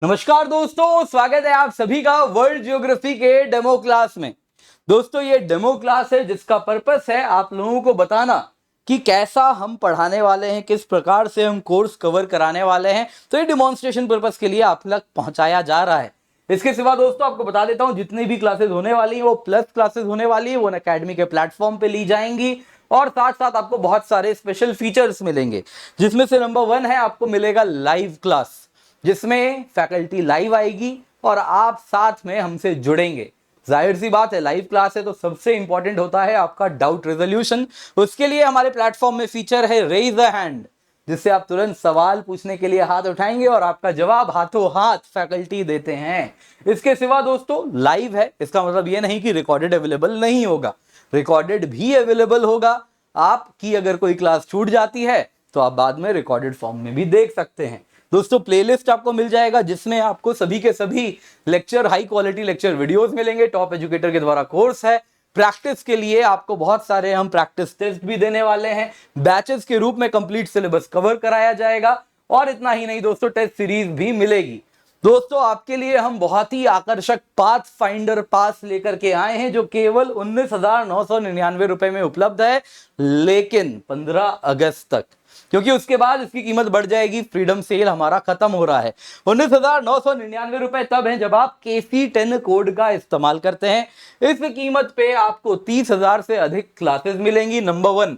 नमस्कार दोस्तों, स्वागत है आप सभी का वर्ल्ड ज्योग्राफी के डेमो क्लास में। दोस्तों ये डेमो क्लास है जिसका पर्पस है आप लोगों को बताना कि कैसा हम पढ़ाने वाले हैं, किस प्रकार से हम कोर्स कवर कराने वाले हैं। तो ये डिमॉन्स्ट्रेशन पर्पस के लिए आप तक पहुंचाया जा रहा है। इसके सिवा दोस्तों आपको बता देता हूं, जितनी भी क्लासेस होने वाली है वो प्लस क्लासेस होने वाली है, वो अकेडमी के प्लेटफॉर्म पे ली जाएंगी और साथ साथ आपको बहुत सारे स्पेशल फीचर्स मिलेंगे, जिसमें से नंबर 1 है आपको मिलेगा लाइव क्लास, जिसमें फैकल्टी लाइव आएगी और आप साथ में हमसे जुड़ेंगे। जाहिर सी बात है, लाइव क्लास है तो सबसे इंपॉर्टेंट होता है आपका डाउट रेजोल्यूशन। उसके लिए हमारे प्लेटफॉर्म में फीचर है रेज अ हैंड, जिससे आप तुरंत सवाल पूछने के लिए हाथ उठाएंगे और आपका जवाब हाथों हाथ फैकल्टी देते हैं। इसके सिवा दोस्तों लाइव है, इसका मतलब यह नहीं कि रिकॉर्डेड अवेलेबल नहीं होगा, रिकॉर्डेड भी अवेलेबल होगा। आपकी अगर कोई क्लास छूट जाती है तो आप बाद में रिकॉर्डेड फॉर्म में भी देख सकते हैं। दोस्तों प्लेलिस्ट आपको मिल जाएगा, जिसमें आपको सभी के सभी lecture, high quality lecture videos मिलेंगे। टॉप एजुकेटर के द्वारा कोर्स है। प्रैक्टिस के लिए आपको बहुत सारे हम प्रैक्टिस टेस्ट भी देने वाले हैं। बैचेस के रूप में कंप्लीट सिलेबस कवर कराया जाएगा और इतना ही नहीं दोस्तों, टेस्ट सीरीज भी मिलेगी। दोस्तों आपके लिए हम बहुत ही आकर्षक पाथ फाइंडर पास लेकर के आए हैं, जो केवल 19,999 रुपए में उपलब्ध है, लेकिन 15 अगस्त तक, क्योंकि उसके बाद इसकी कीमत बढ़ जाएगी। फ्रीडम सेल हमारा खत्म हो रहा है। 19,999 रुपए तब है जब आप KC10 कोड का इस्तेमाल करते हैं। इस कीमत पे आपको 30,000 से अधिक क्लासेस मिलेंगी, नंबर 1।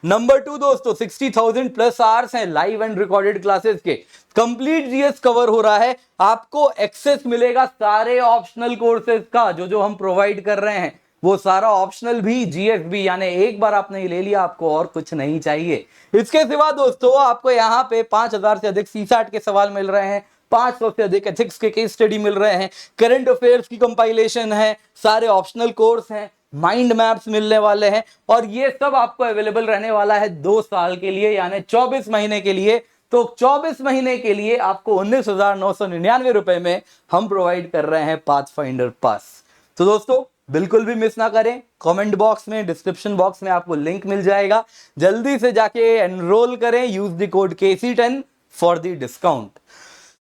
नंबर 2 दोस्तों, 60,000 प्लस आवर्स हैं लाइव एंड रिकॉर्डेड क्लासेस के। कंप्लीट जीएस कवर हो रहा है। आपको एक्सेस मिलेगा सारे ऑप्शनल कोर्सेज का, जो हम प्रोवाइड कर रहे हैं वो सारा ऑप्शनल भी, जीएस भी, यानी एक बार आपने ले लिया आपको और कुछ नहीं चाहिए। इसके सिवा दोस्तों आपको यहाँ पे 5,000 से अधिक सीसैट के सवाल मिल रहे हैं, 500 से अधिक एथिक्स के केस स्टडी मिल रहे हैं, करंट अफेयर्स की कंपाइलेशन है, सारे ऑप्शनल कोर्स हैं, माइंड मैप्स मिलने वाले हैं और ये सब आपको अवेलेबल रहने वाला है 2 साल के लिए, यानी 24 महीने के लिए। तो 24 महीने के लिए आपको 19,999 रुपए में हम प्रोवाइड कर रहे हैं पाथ फाइंडर पास। तो दोस्तों बिल्कुल भी मिस ना करें। कमेंट बॉक्स में, डिस्क्रिप्शन बॉक्स में आपको लिंक मिल जाएगा, जल्दी से जाके एनरोल करें। Use the code KC10 for the discount.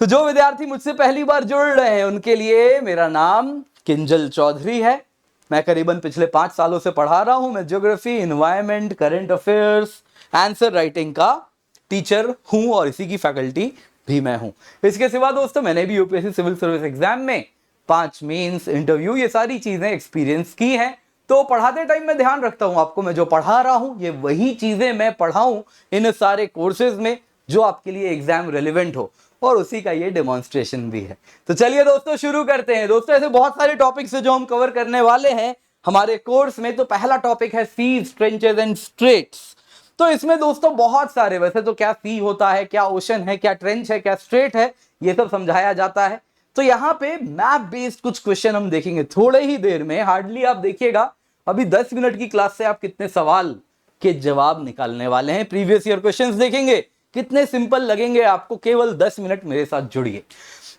तो जो विद्यार्थी मुझसे पहली बार जुड़ रहे हैं उनके लिए, मेरा नाम किंजल चौधरी है। मैं करीबन पिछले 5 सालों से पढ़ा रहा हूं। मैं geography, environment, current affairs, answer writing का टीचर हूं और इसी की फैकल्टी भी मैं हूं। इसके सिवा दोस्तों मैंने भी यूपीएससी सिविल सर्विस एग्जाम में 5 मेंस, इंटरव्यू, ये सारी चीजें एक्सपीरियंस की हैं। तो पढ़ाते टाइम मैं ध्यान रखता हूं आपको, मैं जो पढ़ा रहा हूं ये वही चीजें मैं पढ़ाऊं इन सारे कोर्सेज में जो आपके लिए एग्जाम रेलिवेंट हो, और उसी का ये डेमोन्स्ट्रेशन भी है। तो चलिए दोस्तों शुरू करते हैं। दोस्तों ऐसे बहुत सारे टॉपिक्स हैं जो हम कवर करने वाले हैं हमारे कोर्स में। तो पहला टॉपिक है सीज, ट्रेंचेस एंड स्ट्रेट्स। तो इसमें दोस्तों बहुत सारे, वैसे तो क्या सी होता है, क्या ओशन है, क्या ट्रेंच है, क्या स्ट्रेट है, ये सब समझाया जाता है। तो यहाँ पे मैप बेस्ड कुछ क्वेश्चन हम देखेंगे थोड़े ही देर में। हार्डली आप देखिएगा अभी 10 मिनट की क्लास से आप कितने सवाल के जवाब निकालने वाले हैं। प्रीवियस ईयर क्वेश्चंस देखेंगे, कितने सिंपल लगेंगे आपको। केवल 10 मिनट मेरे साथ जुड़िए।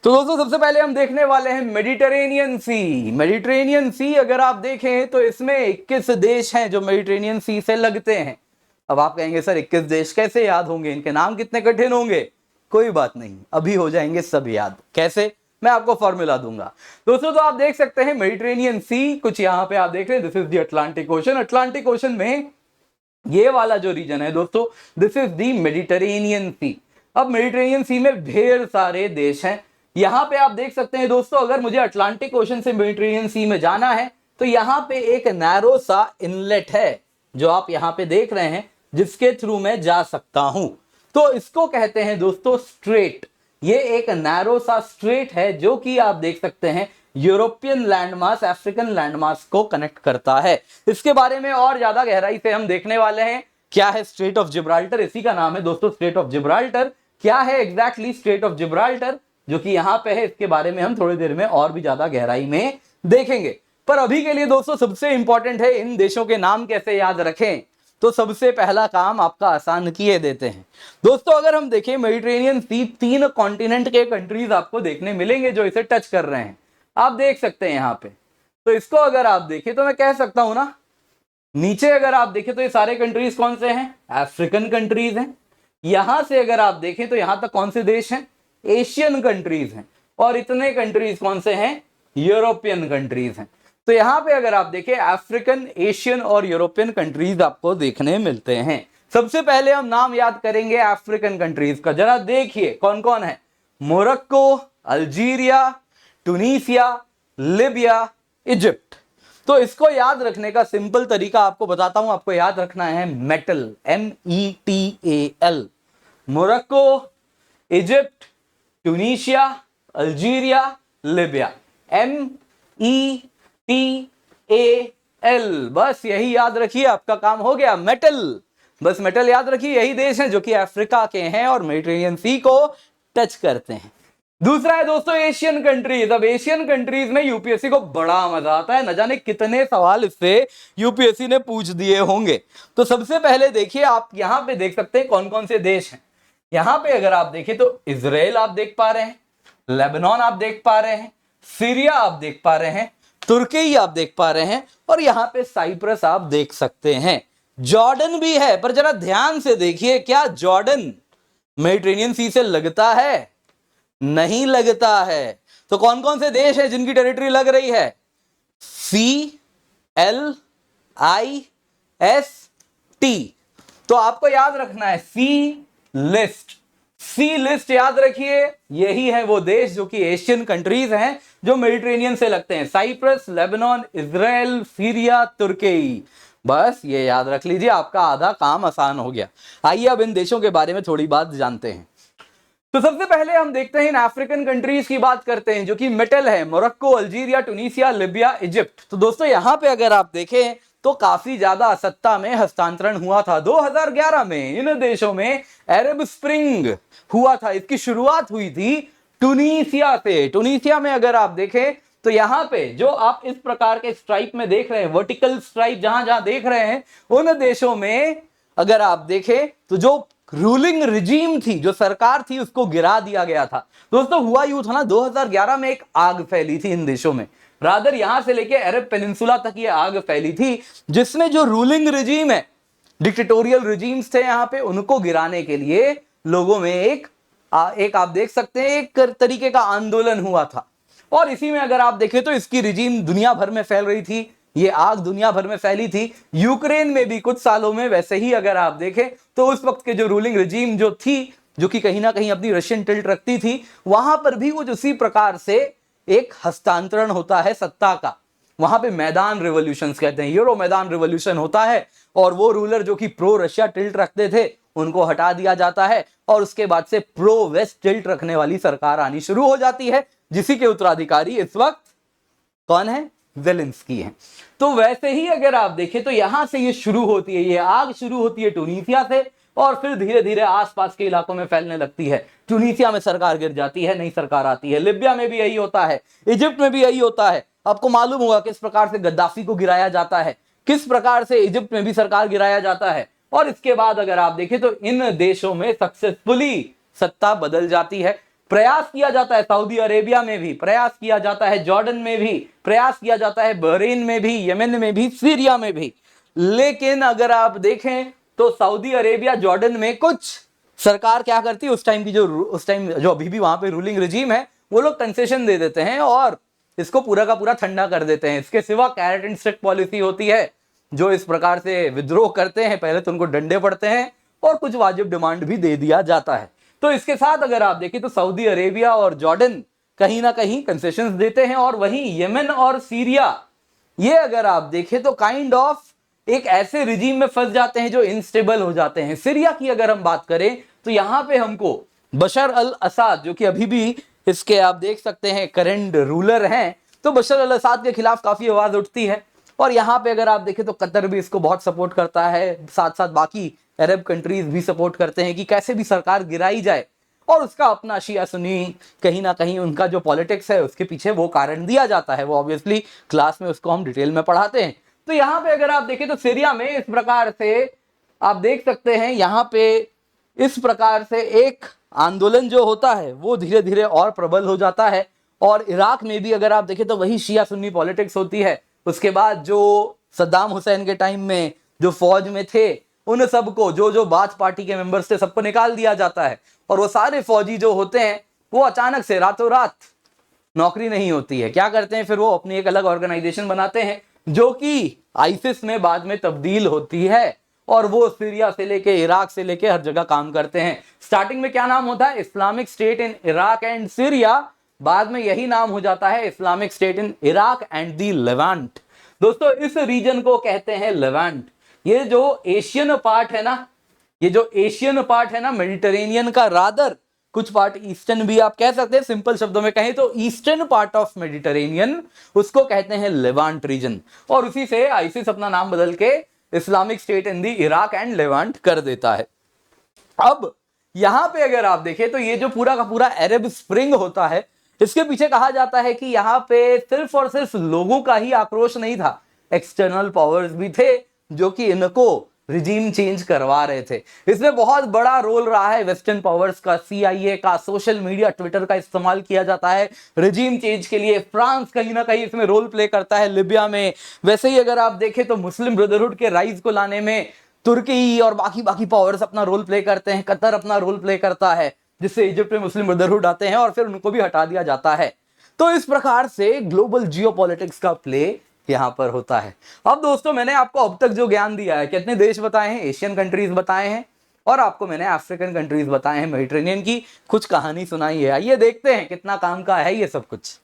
तो दोस्तों सबसे पहले हम देखने वाले हैं मेडिटेरेनियन सी। मेडिटेरेनियन सी अगर आप देखें तो इसमें 21 देश हैं जो मेडिटेरेनियन सी से लगते हैं। अब आप कहेंगे सर 21 देश कैसे याद होंगे, इनके नाम कितने कठिन होंगे। कोई बात नहीं, अभी हो जाएंगे सब याद। कैसे, मैं आपको फॉर्मूला दूंगा। दोस्तों तो आप देख सकते हैं मेडिटेरेनियन सी, कुछ यहाँ पे आप देख रहे हैं, this is the Atlantic ocean. Atlantic ocean में ये वाला जो रीजन है दोस्तों, दिस इज द मेडिटेरेनियन सी। अब मेडिटेरेनियन सी में ढेर सारे देश हैं। यहां पे आप देख सकते हैं दोस्तों, अगर मुझे अटलांटिक ओशन से मेडिटेरेनियन सी में जाना है तो यहां पे एक नैरो सा इनलेट है जो आप यहां पे देख रहे हैं, जिसके थ्रू मैं जा सकता हूं। तो इसको कहते हैं दोस्तों स्ट्रेट। ये एक नैरो सा स्ट्रेट है जो कि आप देख सकते हैं यूरोपियन लैंडमास, अफ्रीकन लैंडमास को कनेक्ट करता है। इसके बारे में और ज्यादा गहराई से हम देखने वाले हैं। क्या है स्ट्रेट ऑफ जिब्राल्टर, इसी का नाम है दोस्तों स्ट्रेट ऑफ जिब्राल्टर। क्या है एग्जैक्टली स्ट्रेट ऑफ जिब्राल्टर, जो कि यहां पे है, इसके बारे में हम थोड़ी देर में और भी ज्यादा गहराई में देखेंगे। पर अभी के लिए दोस्तों सबसे इंपॉर्टेंट है इन देशों के नाम कैसे याद रखें। तो सबसे पहला काम आपका आसान किए देते हैं। दोस्तों अगर हम देखें मेडिटेरेनियन सी, 3 कॉन्टिनेंट के कंट्रीज आपको देखने मिलेंगे जो इसे टच कर रहे हैं। आप देख सकते हैं यहां पे। तो इसको अगर आप देखें तो मैं कह सकता हूं ना, नीचे अगर आप देखें तो ये सारे कंट्रीज कौन से हैं, अफ्रीकन कंट्रीज हैं। यहां से अगर आप देखें तो यहां तक कौन से देश हैं, एशियन कंट्रीज हैं। और इतने कंट्रीज कौन से हैं? यूरोपियन कंट्रीज हैं। तो यहां पे अगर आप देखें अफ्रीकन, एशियन और यूरोपियन कंट्रीज आपको देखने मिलते हैं। सबसे पहले हम नाम याद करेंगे अफ्रीकन कंट्रीज का। जरा देखिए कौन कौन है। Morocco, Algeria, Tunisia, Libya, Egypt. तो इसको याद रखने का सिंपल तरीका आपको बताता हूं। आपको याद रखना है metal, METAL। Morocco, Egypt, Tunisia, Algeria, Libya, METAL। बस यही याद रखिए, आपका काम हो गया। मेटल, बस मेटल याद रखिए। यही देश हैं जो कि अफ्रीका के हैं और मेडिटेरियन सी को टच करते हैं। दूसरा है दोस्तों एशियन कंट्रीज। अब एशियन कंट्रीज में यूपीएससी को बड़ा मजा आता है, न जाने कितने सवाल इससे यूपीएससी ने पूछ दिए होंगे। तो सबसे पहले देखिए, आप यहां पे देख सकते हैं कौन कौन से देश हैं। यहां पे अगर आप देखें तो इजराइल आप देख पा रहे हैं, लेबनान आप देख पा रहे हैं, सीरिया आप देख पा रहे हैं, तुर्की आप देख पा रहे हैं, और यहां पे साइप्रस आप देख सकते हैं। जॉर्डन भी है, पर जरा ध्यान से देखिए, क्या जॉर्डन मेडिटेरेनियन सी से लगता है? नहीं लगता है। तो कौन कौन से देश हैं जिनकी टेरिटरी लग रही है? CLIST। तो आपको याद रखना है सी लिस्ट याद रखिए। यही है वो देश जो कि एशियन कंट्रीज हैं जो मेडिटेरेनियन से लगते हैं। साइप्रस, लेबनान, इजराइल, सीरिया, तुर्की। बस ये याद रख लीजिए, आपका आधा काम आसान हो गया। आइए अब इन देशों के बारे में थोड़ी बात जानते हैं। तो सबसे पहले हम देखते हैं इन अफ्रीकन कंट्रीज की बात करते हैं जो कि मेटल है। Morocco, Algeria, Tunisia, Libya, Egypt. तो दोस्तों यहां पे अगर आप देखें तो काफी ज्यादा सत्ता में हस्तांतरण हुआ था। 2011 में इन देशों में अरब स्प्रिंग हुआ था। इसकी शुरुआत हुई थी टूनिसिया से। टूनिसिया में अगर आप देखें तो यहां पे जो आप इस प्रकार के स्ट्राइप में देख रहे हैं, वर्टिकल स्ट्राइप जहां जहां देख रहे हैं, उन देशों में अगर आप देखें तो जो रूलिंग रिजीम थी, जो सरकार थी, उसको गिरा दिया गया था। दोस्तों हुआ यूं था ना, 2011 में एक आग फैली थी इन देशों में। रादर यहां से लेके अरब पेनिनसुला तक ये आग फैली थी, जिसमें जो रूलिंग रिजीम है, डिक्टेटोरियल रिजीम्स थे यहां पे, उनको गिराने के लिए लोगों में एक आप देख सकते हैं एक तरीके का आंदोलन हुआ था। और इसी में अगर आप देखें तो इसकी रिजीम दुनिया भर में फैल रही थी। ये आग दुनिया भर में फैली थी। यूक्रेन में भी कुछ सालों में वैसे ही अगर आप देखें तो उस वक्त के जो रूलिंग रिजीम जो थी, जो कि कहीं ना कहीं अपनी रशियन टिल्ट रखती थी, वहां पर भी वो उसी प्रकार से एक हस्तांतरण होता है सत्ता का। वहां पे मैदान रिवॉल्यूशंस कहते हैं, यूरो मैदान रिवॉल्यूशन होता है, और वो रूलर जो कि प्रो रशिया टिल्ट रखते थे उनको हटा दिया जाता है, और उसके बाद से प्रो वेस्ट टिल्ट रखने वाली सरकार आनी शुरू हो जाती है, जिसी के उत्तराधिकारी इस वक्त कौन है? ज़ेलेंस्की है। तो वैसे ही अगर आप देखें तो यहां से ये शुरू होती है, ये आग शुरू होती है टूनिसिया से, और फिर धीरे धीरे आसपास के इलाकों में फैलने लगती है। टूनिसिया में सरकार गिर जाती है, नई सरकार आती है। लिबिया में भी यही होता है, इजिप्ट में भी यही होता है। आपको मालूम होगा किस प्रकार से गद्दाफी को गिराया जाता है, किस प्रकार से इजिप्ट में भी सरकार गिराया जाता है। और इसके बाद अगर आप देखें तो इन देशों में सक्सेसफुली सत्ता बदल जाती है। प्रयास किया जाता है सऊदी अरेबिया में भी, प्रयास किया जाता है जॉर्डन में भी, प्रयास किया जाता है बहरीन में भी, यमन में भी, सीरिया में भी। लेकिन अगर आप देखें तो सऊदी अरेबिया, जॉर्डन में कुछ सरकार क्या करती है, उस टाइम जो अभी भी वहां पे रूलिंग रिजीम है, वो लोग कंसेशन दे देते हैं और इसको पूरा का पूरा ठंडा कर देते हैं। इसके सिवा कैरेट एंड स्टिक पॉलिसी होती है। जो इस प्रकार से विद्रोह करते हैं पहले तो उनको डंडे पड़ते हैं और कुछ वाजिब डिमांड भी दे दिया जाता है। तो इसके साथ अगर आप देखें तो सऊदी अरेबिया और जॉर्डन कहीं ना कहीं कंसेशंस देते हैं, और वहीं यमन और सीरिया, ये अगर आप देखें तो काइंड ऑफ एक ऐसे रिजीम में फंस जाते हैं जो इनस्टेबल हो जाते हैं। सीरिया की अगर हम बात करें तो यहां पे हमको बशर अल असाद, जो कि अभी भी इसके आप देख सकते हैं करंट रूलर हैं, तो बशर अल असाद के खिलाफ काफी आवाज उठती है। और यहाँ पे अगर आप देखें तो कतर भी इसको बहुत सपोर्ट करता है, साथ साथ बाकी अरब कंट्रीज भी सपोर्ट करते हैं कि कैसे भी सरकार गिराई जाए, और उसका अपना शिया सुन्नी कहीं ना कहीं उनका जो पॉलिटिक्स है उसके पीछे वो कारण दिया जाता है। वो ऑब्वियसली क्लास में उसको हम डिटेल में पढ़ाते हैं। तो यहाँ पे अगर आप देखें तो सीरिया में इस प्रकार से आप देख सकते हैं, यहाँ पे इस प्रकार से एक आंदोलन जो होता है वो धीरे धीरे और प्रबल हो जाता है। और इराक में भी अगर आप देखें तो वही शिया सुन्नी पॉलिटिक्स होती है। उसके बाद जो सद्दाम हुसैन के टाइम में जो फौज में थे उन सबको, जो बाथ पार्टी के मेंबर्स थे, सबको निकाल दिया जाता है, और वो सारे फौजी जो होते हैं वो अचानक से रातों रात नौकरी नहीं होती है। क्या करते हैं फिर वो अपनी एक अलग ऑर्गेनाइजेशन बनाते हैं जो कि आईसिस में बाद में तब्दील होती है, और वो सीरिया से लेके इराक से लेके हर जगह काम करते हैं। स्टार्टिंग में क्या नाम होता है? Islamic state in Iraq and Syria. बाद में यही नाम हो जाता है Islamic state in Iraq and the Levant. दोस्तों इस रीजन को कहते हैं लेवांट। ये जो एशियन पार्ट है ना, ये जो एशियन पार्ट है ना मेडिटेरेनियन का, रादर कुछ पार्ट ईस्टर्न भी आप कह सकते हैं। सिंपल शब्दों में कहें तो ईस्टर्न पार्ट ऑफ मेडिटेरेनियन, उसको कहते हैं लेवांट रीजन। और उसी से आईसिस अपना नाम बदल के Islamic state in the Iraq and Levant कर देता है। अब यहां पे अगर आप देखें तो ये जो पूरा का पूरा अरब स्प्रिंग होता है, इसके पीछे कहा जाता है कि यहां पे सिर्फ और सिर्फ लोगों का ही आक्रोश नहीं था, एक्सटर्नल पावर्स भी थे जो कि इनको रिजीम चेंज करवा रहे थे। इसमें बहुत बड़ा रोल रहा है वेस्टर्न पावर्स का, CIA का, सोशल मीडिया, ट्विटर का इस्तेमाल किया जाता है रिजीम चेंज के लिए। फ्रांस कहीं ना कहीं इसमें रोल प्ले करता है लिबिया में। वैसे ही अगर आप देखें तो मुस्लिम ब्रदरहुड के राइज को लाने में तुर्की और बाकी पावर्स अपना रोल प्ले करते हैं। कतर अपना रोल प्ले करता है, जिससे इजिप्ट में मुस्लिम ब्रदरहुड आते हैं और फिर उनको भी हटा दिया जाता है। तो इस प्रकार से ग्लोबल जियोपॉलिटिक्स का प्ले यहां पर होता है। अब दोस्तों मैंने आपको अब तक जो ज्ञान दिया है, कितने देश बताए हैं? एशियन कंट्रीज बताए हैं, और आपको मैंने अफ्रीकन कंट्रीज बताए हैं, मेडिटेरेनियन की कुछ कहानी सुनाई है। आइए देखते हैं कितना काम का है ये सब कुछ।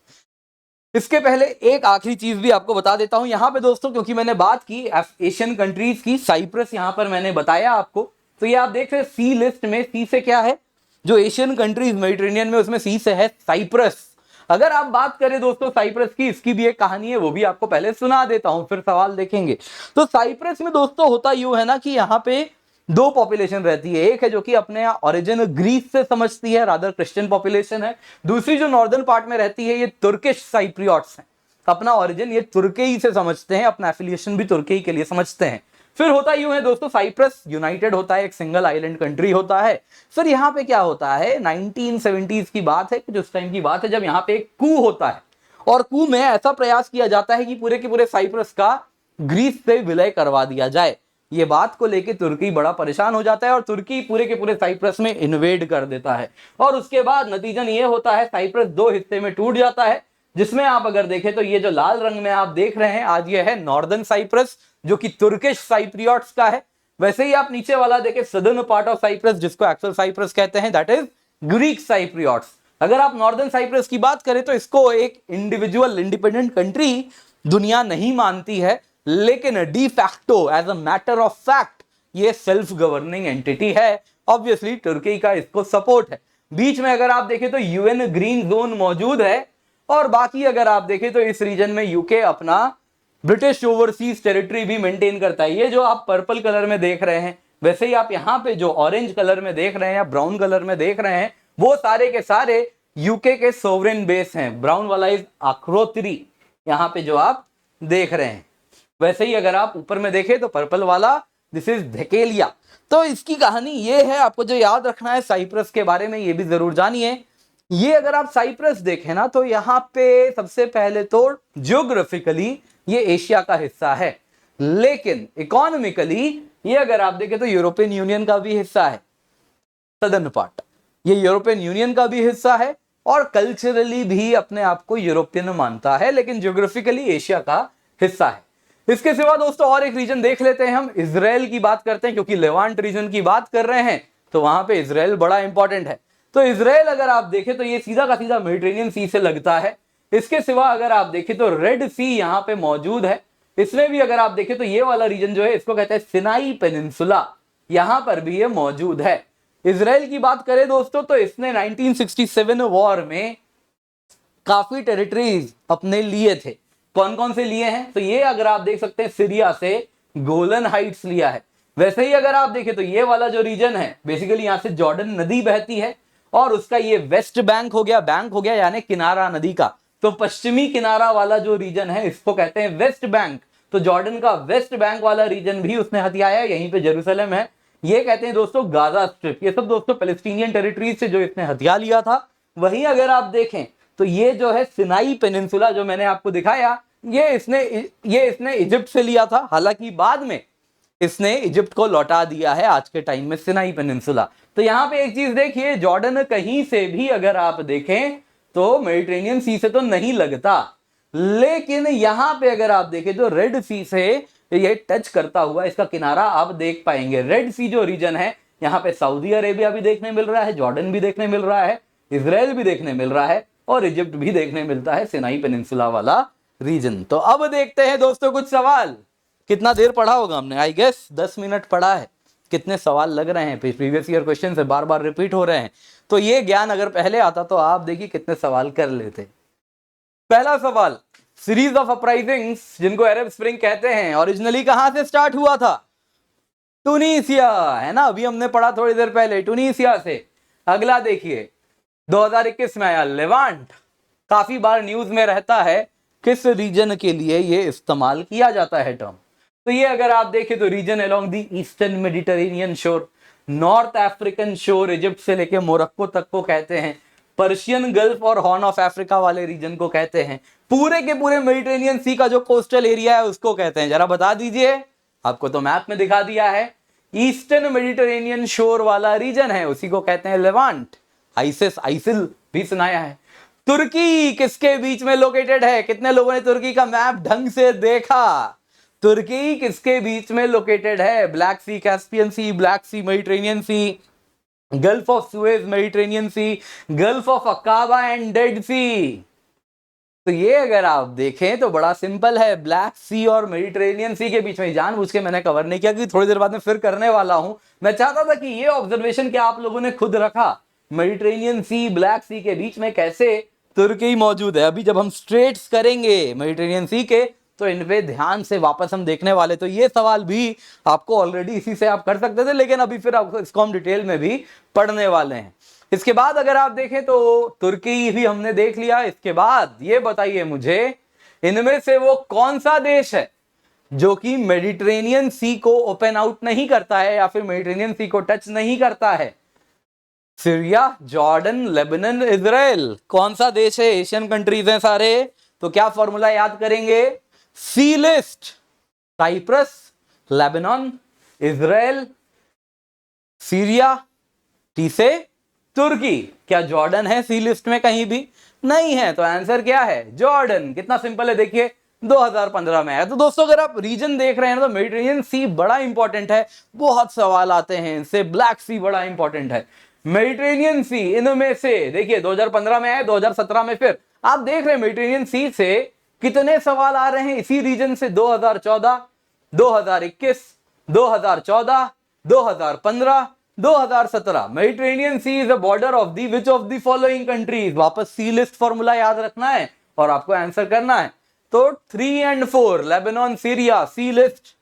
इसके पहले एक आखिरी चीज भी आपको बता देता हूं यहां पे दोस्तों, क्योंकि मैंने बात की एशियन कंट्रीज की, साइप्रस यहां पर मैंने बताया आपको। तो ये आप देख रहे हैं सी लिस्ट में, सी से क्या है? जो एशियन कंट्रीज मेडिटेरेनियन में, उसमें सी से है साइप्रस। अगर आप बात करें दोस्तों साइप्रस की, इसकी भी एक कहानी है, वो भी आपको पहले सुना देता हूं, फिर सवाल देखेंगे। तो साइप्रस में दोस्तों होता यूं है ना कि यहाँ पे दो पॉपुलेशन रहती है। एक है जो कि अपने ओरिजिन ग्रीस से समझती है, रादर क्रिश्चियन पॉपुलेशन है। दूसरी जो नॉर्दर्न पार्ट में रहती है, ये तुर्किश साइप्रियट्स हैं। अपना ओरिजिन ये तुर्की से समझते हैं, अपना एफिलिएशन भी तुर्की के लिए समझते हैं। फिर होता यूं है दोस्तों, साइप्रस यूनाइटेड होता है, एक सिंगल आइलैंड कंट्री होता है। फिर यहाँ पे क्या होता है, 1970s की बात है, कुछ उस टाइम की बात है, जब यहाँ पे एक कू होता है, और कू में ऐसा प्रयास किया जाता है कि पूरे के पूरे साइप्रस का ग्रीस से विलय करवा दिया जाए। ये बात को लेके तुर्की बड़ा परेशान हो जाता है और तुर्की पूरे के पूरे साइप्रस में इन्वेड कर देता है। और उसके बाद नतीजन ये होता है, साइप्रस दो हिस्से में टूट जाता है, जिसमें आप अगर देखें तो ये जो लाल रंग में आप देख रहे हैं आज, ये है नॉर्दर्न साइप्रस जो कि तुर्किश साइप्रियट्स का है। वैसे ही आप नीचे वाला देखें सदर्न पार्ट ऑफ साइप्रस, जिसको एक्चुअल साइप्रस कहते हैं, दैट इज ग्रीक साइप्रियट्स। अगर आप नॉर्दर्न साइप्रस की बात करें तो इसको एक इंडिविजुअल इंडिपेंडेंट कंट्री दुनिया नहीं मानती है, लेकिन de facto as a matter of fact ये सेल्फ गवर्निंग एंटिटी है। ऑब्वियसली तुर्की का इसको सपोर्ट है। बीच में अगर आप देखें तो यूएन ग्रीन जोन मौजूद है, और बाकी अगर आप देखें तो इस रीजन में यूके अपना ब्रिटिश ओवरसीज टेरिटरी भी मेंटेन करता है। ये जो आप पर्पल कलर में देख रहे हैं, वैसे ही आप यहां पे जो ऑरेंज कलर में देख रहे हैं या ब्राउन कलर में देख रहे हैं, वो सारे के सारे यूके के सोवरेन बेस हैं। ब्राउन वाला इज अक्रोतिरी, यहां पे जो आप देख रहे हैं। वैसे ही अगर आप ऊपर में देखें तो पर्पल वाला दिस इज धेकेलिया। तो इसकी कहानी ये है, आपको जो याद रखना है साइप्रस के बारे में, ये भी जरूर जानिए। ये अगर आप साइप्रस देखें ना तो यहाँ पे सबसे पहले तो जियोग्राफिकली ये एशिया का हिस्सा है, लेकिन इकोनॉमिकली ये अगर आप देखें तो यूरोपियन यूनियन का भी हिस्सा है। सदर्न पार्ट ये यूरोपियन यूनियन का भी हिस्सा है, और कल्चरली भी अपने आप को यूरोपियन मानता है, लेकिन जियोग्राफिकली एशिया का हिस्सा है। इसके सिवा दोस्तों और एक रीजन देख लेते हैं, हम इजराइल की बात करते हैं, क्योंकि लेवांट रीजन की बात कर रहे हैं तो वहां पे इजराइल बड़ा इंपॉर्टेंट है। तो इजराइल अगर आप देखें तो ये सीधा का सीधा मेडिटेरेनियन सी से लगता है। इसके सिवा अगर आप देखें तो रेड सी यहाँ पे मौजूद है। इसमें भी अगर आप देखें तो ये वाला रीजन जो है इसको कहते हैं सिनाई पेनिनसुला, यहां पर भी ये मौजूद है। इजराइल की बात करें दोस्तों तो इसने 1967 वॉर में काफी टेरिटरीज अपने लिए थे। कौन कौन से लिए हैं? तो ये अगर आप देख सकते हैं सीरिया से गोलन हाइट्स लिया है। वैसे ही अगर आप देखें तो ये वाला जो रीजन है, बेसिकली यहां से जॉर्डन नदी बहती है, और उसका ये वेस्ट बैंक हो गया यानी किनारा नदी का। तो पश्चिमी किनारा वाला जो रीजन है इसको कहते हैं वेस्ट बैंक। तो जॉर्डन का वेस्ट बैंक वाला रीजन भी उसने हथियाया, यहीं पे जेरूसलम है। ये कहते हैं दोस्तों गाजा स्ट्रिप। ये सब दोस्तों पैलेस्टीनियन टेरिटरीज से जो इसने हथिया लिया था। वहीं अगर आप देखें तो ये जो है सिनाई पेनिनसुला जो मैंने आपको दिखाया, ये इसने इजिप्ट से लिया था। हालांकि बाद में इसने इजिप्ट को लौटा दिया है आज के टाइम में सिनाई पेनिनसुला। तो यहां पे एक चीज देखिए, जॉर्डन कहीं से भी अगर आप देखें तो मेडिटेरेनियन सी से तो नहीं लगता। लेकिन यहां पे अगर आप देखें तो रेड सी से ये टच करता हुआ इसका किनारा आप देख पाएंगे। रेड सी जो रीजन है, यहाँ पे सऊदी अरेबिया भी देखने मिल रहा है, जॉर्डन भी देखने मिल रहा है, इजराइल भी देखने मिल रहा है और इजिप्ट भी देखने मिलता है, सिनाई पेनिनसुला वाला रीजन। तो अब देखते हैं दोस्तों कुछ सवाल। कितना देर पढ़ा होगा हमने? आई गेस 10 मिनट पढ़ा है। कितने सवाल लग रहे हैं, प्रीवियस ईयर क्वेश्चन से बार बार रिपीट हो रहे हैं। तो ये ज्ञान अगर पहले आता तो आप देखिए कितने सवाल कर लेते। पहला सवाल, सीरीज ऑफ अपराइजिंग्स जिनको अरब स्प्रिंग कहते हैं, ओरिजिनली कहां से स्टार्ट हुआ था? टूनीसिया, है ना, अभी हमने पढ़ा थोड़ी देर पहले, टूनीसिया से। अगला देखिए 2021 में आया लेवांट। काफी बार न्यूज में रहता है, किस रीजन के लिए ये इस्तेमाल किया जाता है टर्म? तो ये अगर आप देखें तो region along the eastern Mediterranean shore, north African shore, Egypt से लेके मोरक्को तक को कहते हैं, पर्शियन गल्फ और हॉर्न ऑफ अफ्रीका वाले रीजन को कहते हैं, पूरे के पूरे मेडिटेरेनियन सी का जो कोस्टल एरिया है उसको कहते हैं। जरा बता दीजिए, आपको तो मैप में दिखा दिया है, ईस्टर्न मेडिटेरेनियन शोर वाला रीजन है उसी को कहते हैं लेवांट। आइसिस, आइसिल भी सुनाया है। तुर्की किसके बीच में लोकेटेड है? कितने लोगों ने तुर्की का मैप ढंग से देखा? तुर्की किसके बीच में लोकेटेड है? Black Sea, Caspian Sea, Black Sea, Mediterranean Sea, Gulf of Suez, Mediterranean Sea, Gulf of Aqaba and Dead Sea. तो ये अगर आप देखें तो बड़ा सिंपल है, ब्लैक सी और मेडिटेरेनियन सी के बीच में। जानबूझ के मैंने कवर नहीं किया कि थोड़ी देर बाद में फिर करने वाला हूं। मैं चाहता था कि ये ऑब्जर्वेशन क्या आप लोगों ने खुद रखा, मेडिटेरेनियन सी, ब्लैक सी के बीच में कैसे तुर्की मौजूद है। अभी जब हम स्ट्रेट्स करेंगे मेडिटेरेनियन सी के तो इन पे ध्यान से वापस हम देखने वाले। तो ये सवाल भी आपको ऑलरेडी इसी से आप कर सकते थे, लेकिन अभी फिर आपको इसको हम डिटेल में भी पढ़ने वाले हैं। इसके बाद अगर आप देखें तो तुर्की भी हमने देख लिया। इसके बाद ये बताइए मुझे, इनमें से वो कौन सा देश है जो कि मेडिटेरेनियन सी को ओपन आउट नहीं करता है या फिर मेडिटेरेनियन सी को टच नहीं करता है? Syria, Jordan, Lebanon, Israel. कौन सा देश है? एशियन कंट्रीज हैं सारे। तो क्या फॉर्मूला याद करेंगे? C list, Cyprus, Lebanon, Israel, Syria, T से तुर्की। क्या जॉर्डन है सी लिस्ट में? कहीं भी नहीं है। तो आंसर क्या है? जॉर्डन। कितना सिंपल है, देखिए 2015 में आया। तो दोस्तों अगर आप रीजन देख रहे हैं तो मेडिटेरेनियन सी बड़ा इंपॉर्टेंट है, बहुत सवाल आते हैं इनसे। ब्लैक सी बड़ा इंपॉर्टेंट है, मेडिटेरेनियन सी इनमें से देखिए 2015 में आया, 2017 में फिर आप देख रहे हैं मेडिटेरेनियन सी से कितने सवाल आ रहे हैं इसी रीजन से। 2014, 2021, 2014, 2015, 2017। Mediterranean sea is a border of the which of the following countries? वापस सी लिस्ट फॉर्मूला याद रखना है और आपको आंसर करना है। तो 3 और 4, लेबनान, सीरिया, सी लिस्ट।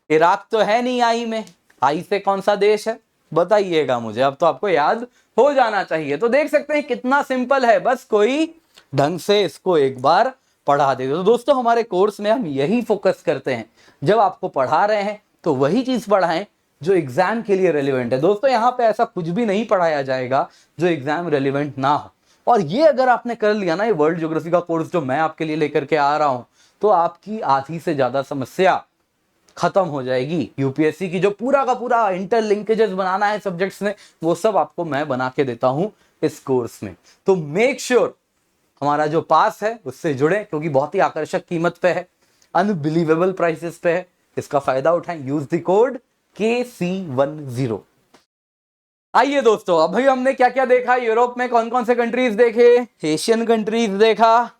इराक तो है नहीं आई में, आई से कौन सा देश है बताइएगा मुझे। अब तो आपको याद हो जाना चाहिए। तो देख सकते हैं कितना सिंपल है, बस कोई ढंग से इसको एक बार पढ़ा दे। तो दोस्तों हमारे कोर्स में हम यही फोकस करते हैं, जब आपको पढ़ा रहे हैं तो वही चीज पढ़ाएं जो एग्जाम के लिए रेलिवेंट है। दोस्तों यहाँ पे ऐसा कुछ भी नहीं पढ़ाया जाएगा जो एग्जाम रेलिवेंट ना हो। और ये अगर आपने कर लिया ना, ये वर्ल्ड ज्योग्राफी का कोर्स जो मैं आपके लिए लेकर के आ रहा हूं, तो आपकी आधी से ज्यादा समस्या खत्म हो जाएगी। यूपीएससी की जो पूरा का पूरा इंटरलिंकेजेस बनाना है सब्जेक्ट्स में, वो सब आपको मैं बना के देता हूं इस कोर्स में। तो मेक श्योर हमारा जो पास है उससे जुड़े, क्योंकि बहुत ही आकर्षक कीमत पे है, अनबिलीवेबल प्राइसेस पे है। इसका फायदा उठाएं, यूज द कोड KC10। आइए दोस्तों, अभी हमने क्या क्या देखा? यूरोप में कौन कौन से कंट्रीज देखे? एशियन कंट्रीज देखा,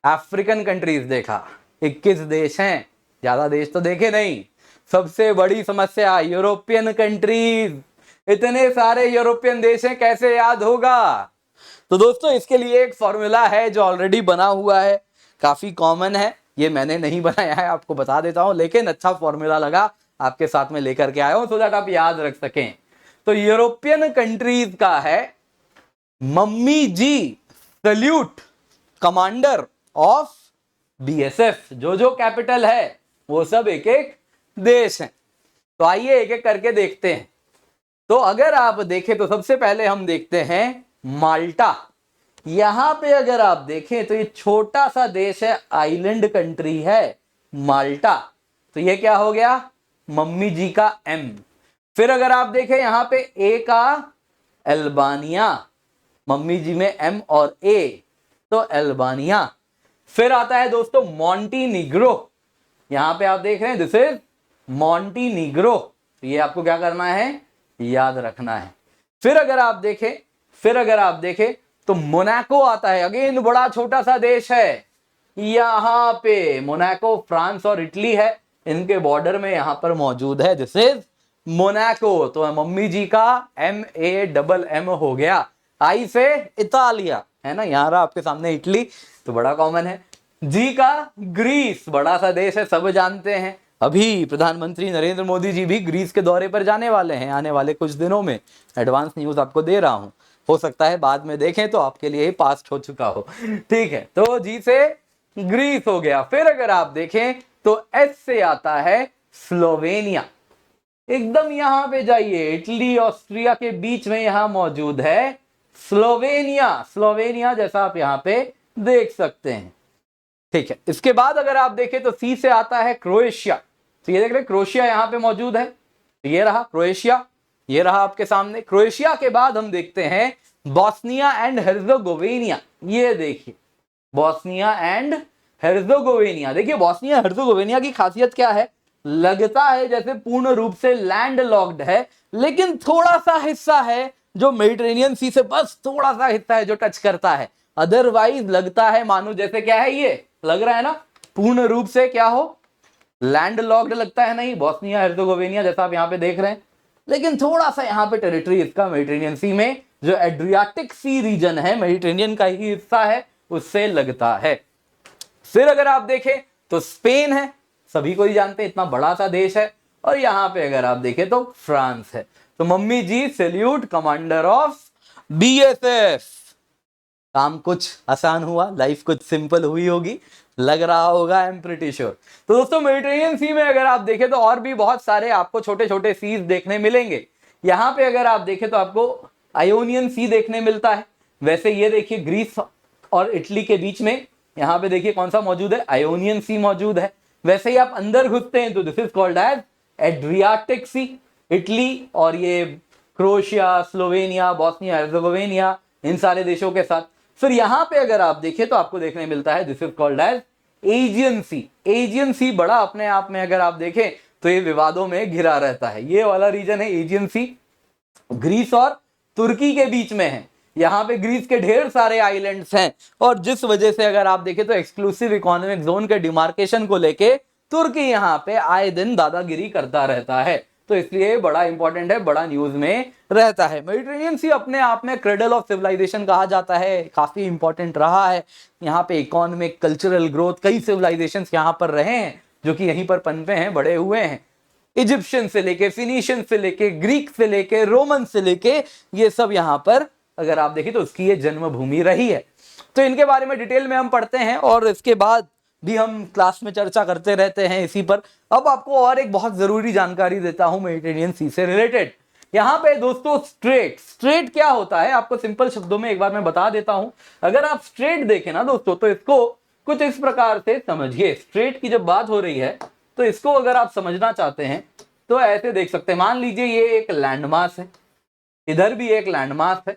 अफ्रीकन कंट्रीज देखा। 21 देश हैं, ज्यादा देश तो देखे नहीं। सबसे बड़ी समस्या यूरोपियन कंट्रीज, इतने सारे यूरोपियन देश हैं, कैसे याद होगा? तो दोस्तों इसके लिए एक फॉर्मूला है जो ऑलरेडी बना हुआ है, काफी कॉमन है। ये मैंने नहीं बनाया है, आपको बता देता हूं, लेकिन अच्छा फॉर्मूला लगा, आपके साथ में लेकर के आया हूं सो दैट आप याद रख सकें। तो यूरोपियन कंट्रीज का है mummy ji salute, commander of BSF। जो कैपिटल है वो सब एक एक देश हैं। तो आइए एक एक करके देखते हैं। तो अगर आप देखें तो सबसे पहले हम देखते हैं माल्टा। यहां पे अगर आप देखें तो ये छोटा सा देश है, आइलैंड कंट्री है माल्टा। तो ये क्या हो गया? मम्मी जी का M। फिर अगर आप देखें यहां पे A का अल्बानिया, मम्मी जी में M और A। तो अल्बानिया। फिर आता है दोस्तों मॉन्टीनीग्रो, यहां पे आप देख रहे हैं दिस इज मॉन्टीनीग्रो, ये आपको क्या करना है, याद रखना है। फिर अगर आप देखें तो मोनाको आता है, अगेन बड़ा छोटा सा देश है, यहां पे मोनाको फ्रांस और इटली है, इनके बॉर्डर में यहां पर मौजूद है, दिस इज मोनाको। तो मम्मी जी का MAMM हो गया, आई से इतालिया, है ना, यहां रहा आपके सामने इटली, तो बड़ा कॉमन है। जी का ग्रीस, बड़ा सा देश है, सब जानते हैं। अभी प्रधानमंत्री नरेंद्र मोदी जी भी ग्रीस के दौरे पर जाने वाले हैं आने वाले कुछ दिनों में, एडवांस न्यूज आपको दे रहा हूं, हो सकता है बाद में देखें तो आपके लिए ही पास्ट हो चुका हो, ठीक है। तो जी से ग्रीस हो गया। फिर अगर आप देखें तो एस से आता है स्लोवेनिया, एकदम यहां पे जाइए, इटली ऑस्ट्रिया के बीच में यहां मौजूद है स्लोवेनिया, स्लोवेनिया जैसा आप यहां पे देख सकते हैं, ठीक है। इसके बाद अगर आप देखें तो सी से आता है क्रोएशिया, तो ये देख रहे हैं क्रोएशिया यहां पे मौजूद है, ये रहा क्रोएशिया, ये रहा आपके सामने। क्रोएशिया के बाद हम देखते हैं बॉस्निया एंड हेर्जेगोविना, ये देखिए बॉस्निया एंड हेर्जेगोविना। देखिए बॉस्निया हेर्जेगोविना की खासियत क्या है, लगता है जैसे पूर्ण रूप से लैंड लॉक्ड है, लेकिन थोड़ा सा हिस्सा है जो मेडिटेरेनियन सी से बस थोड़ा सा हिस्सा है जो टच करता है, अदरवाइज लगता है मानो जैसे क्या है, ये लग रहा है ना पूर्ण रूप से क्या हो, लैंड लॉक्ड लगता है, नहीं बॉस्निया हेर्जेगोविना जैसा आप यहां पे देख रहे हैं, लेकिन थोड़ा सा यहां पे टेरिटरी इसका मेडिटेरेनियन सी में, जो एड्रियाटिक सी रीजन है, मेडिटेरेनियन का ही हिस्सा है, उससे लगता है। फिर अगर आप देखें तो स्पेन है, सभी को ही जानते हैं, इतना बड़ा सा देश है, और यहां पे अगर आप देखें तो फ्रांस है। तो mummy ji salute commander of BSF। काम कुछ आसान हुआ, लाइफ कुछ सिंपल हुई होगी, लग रहा होगा, आई एम प्रीटी श्योर। तो दोस्तों मेडिटेरेनियन सी में अगर आप देखें तो और भी बहुत सारे आपको छोटे छोटे सीज देखने मिलेंगे। यहां पे अगर आप देखें तो आपको आयोनियन सी देखने मिलता है, वैसे ये देखिए ग्रीस और इटली के बीच में यहां पे देखिए कौन सा मौजूद है, आयोनियन सी मौजूद है। वैसे ही आप अंदर घुसते हैं तो this is called as Adriatic sea. Italy और ये क्रोएशिया, स्लोवेनिया, बॉस्निया हेर्जेगोविना, इन सारे देशों के साथ। फिर यहां पे अगर आप देखें तो आपको देखने मिलता है this is called as Aegean Sea. Aegean Sea बड़ा अपने आप में अगर आप देखें तो ये विवादों में घिरा रहता है, ये वाला रीजन है एजियन सी, ग्रीस और तुर्की के बीच में है। यहां पे ग्रीस के ढेर सारे आइलैंड्स हैं, और जिस वजह से अगर आप देखें तो एक्सक्लूसिव इकोनॉमिक जोन के डिमार्केशन को लेके तुर्की यहां पे आए दिन दादागिरी करता रहता है, तो इसलिए बड़ा इंपॉर्टेंट है, बड़ा न्यूज में रहता है। मेडिटेरेनियन सी अपने आप में क्रेडल ऑफ सिविलाइजेशन कहा जाता है, काफी इंपॉर्टेंट रहा है। यहाँ पे इकोनॉमिक कल्चरल ग्रोथ, कई सिविलाइजेशन यहाँ पर रहे हैं जो कि यहीं पर पनपे हैं, बड़े हुए हैं। इजिप्शियन से लेके, फिनिशियन से लेके, ग्रीक से लेके, रोमन से लेके, ये सब यहाँ पर अगर आप देखें तो उसकी ये जन्मभूमि रही है। तो इनके बारे में डिटेल में हम पढ़ते हैं और इसके बाद भी हम क्लास में चर्चा करते रहते हैं इसी पर। अब आपको और एक बहुत जरूरी जानकारी देता हूं मेडिटेरेनियन सी से रिलेटेड। यहां पे दोस्तों स्ट्रेट क्या होता है आपको सिंपल शब्दों में एक बार मैं बता देता हूं। अगर आप स्ट्रेट देखें ना दोस्तों तो इसको कुछ इस प्रकार से समझिए। स्ट्रेट की जब बात हो रही है तो इसको अगर आप समझना चाहते हैं तो ऐसे देख सकते हैं। मान लीजिए ये एक लैंडमास है, इधर भी एक लैंडमास है,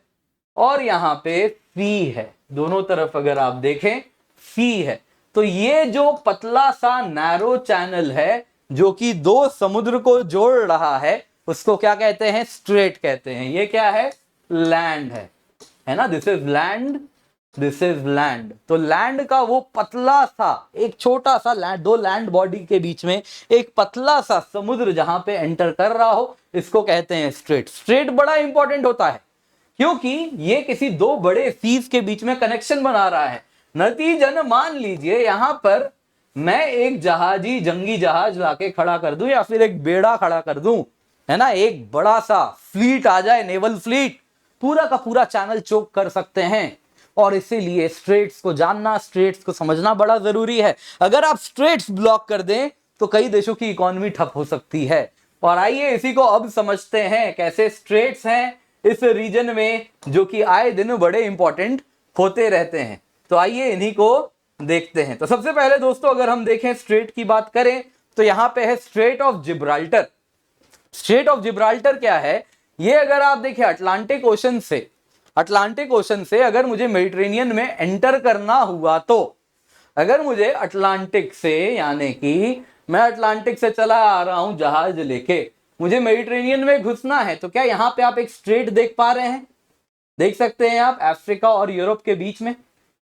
और यहां पे सी है, दोनों तरफ अगर आप देखें सी है। तो ये जो पतला सा नैरो चैनल है जो कि दो समुद्र को जोड़ रहा है उसको क्या कहते हैं, स्ट्रेट कहते हैं। ये क्या है, लैंड है ना, this is land, this is land. तो लैंड का वो पतला सा एक छोटा सा लैंड, दो लैंड बॉडी के बीच में एक पतला सा समुद्र जहां पे एंटर कर रहा हो, इसको कहते हैं स्ट्रेट। स्ट्रेट बड़ा इंपॉर्टेंट होता है क्योंकि ये किसी दो बड़े सीज के बीच में कनेक्शन बना रहा है। नतीजन मान लीजिए यहां पर मैं एक जहाजी, जंगी जहाज लाके खड़ा कर दूं या फिर एक बेड़ा खड़ा कर दूं, है ना, एक बड़ा सा फ्लीट आ जाए, नेवल फ्लीट, पूरा का पूरा चैनल चोक कर सकते हैं। और इसीलिए स्ट्रेट्स को जानना, स्ट्रेट्स को समझना बड़ा जरूरी है। अगर आप स्ट्रेट्स ब्लॉक कर दें तो कई देशों की इकोनॉमी ठप हो सकती है। और आइए इसी को अब समझते हैं कैसे स्ट्रेट्स हैं इस रीजन में जो कि आए दिन बड़े इंपॉर्टेंट होते रहते हैं। तो आइए इन्हीं को देखते हैं। तो सबसे पहले दोस्तों अगर हम देखें स्ट्रेट की बात करें तो यहां पे है straight of Gibraltar. Straight of Gibraltar क्या है, ये अगर आप देखें अटलांटिक ओशन से अटलांटिक ओशन से अगर मुझे मेडिटेरेनियन में एंटर करना हुआ, तो अगर मुझे अटलांटिक से, यानी कि मैं अटलांटिक से चला आ रहा हूं जहाज लेके, मुझे मेडिटेरेनियन में घुसना है, तो क्या यहां पे आप एक स्ट्रेट देख पा रहे हैं? देख सकते हैं आप अफ्रीका और यूरोप के बीच में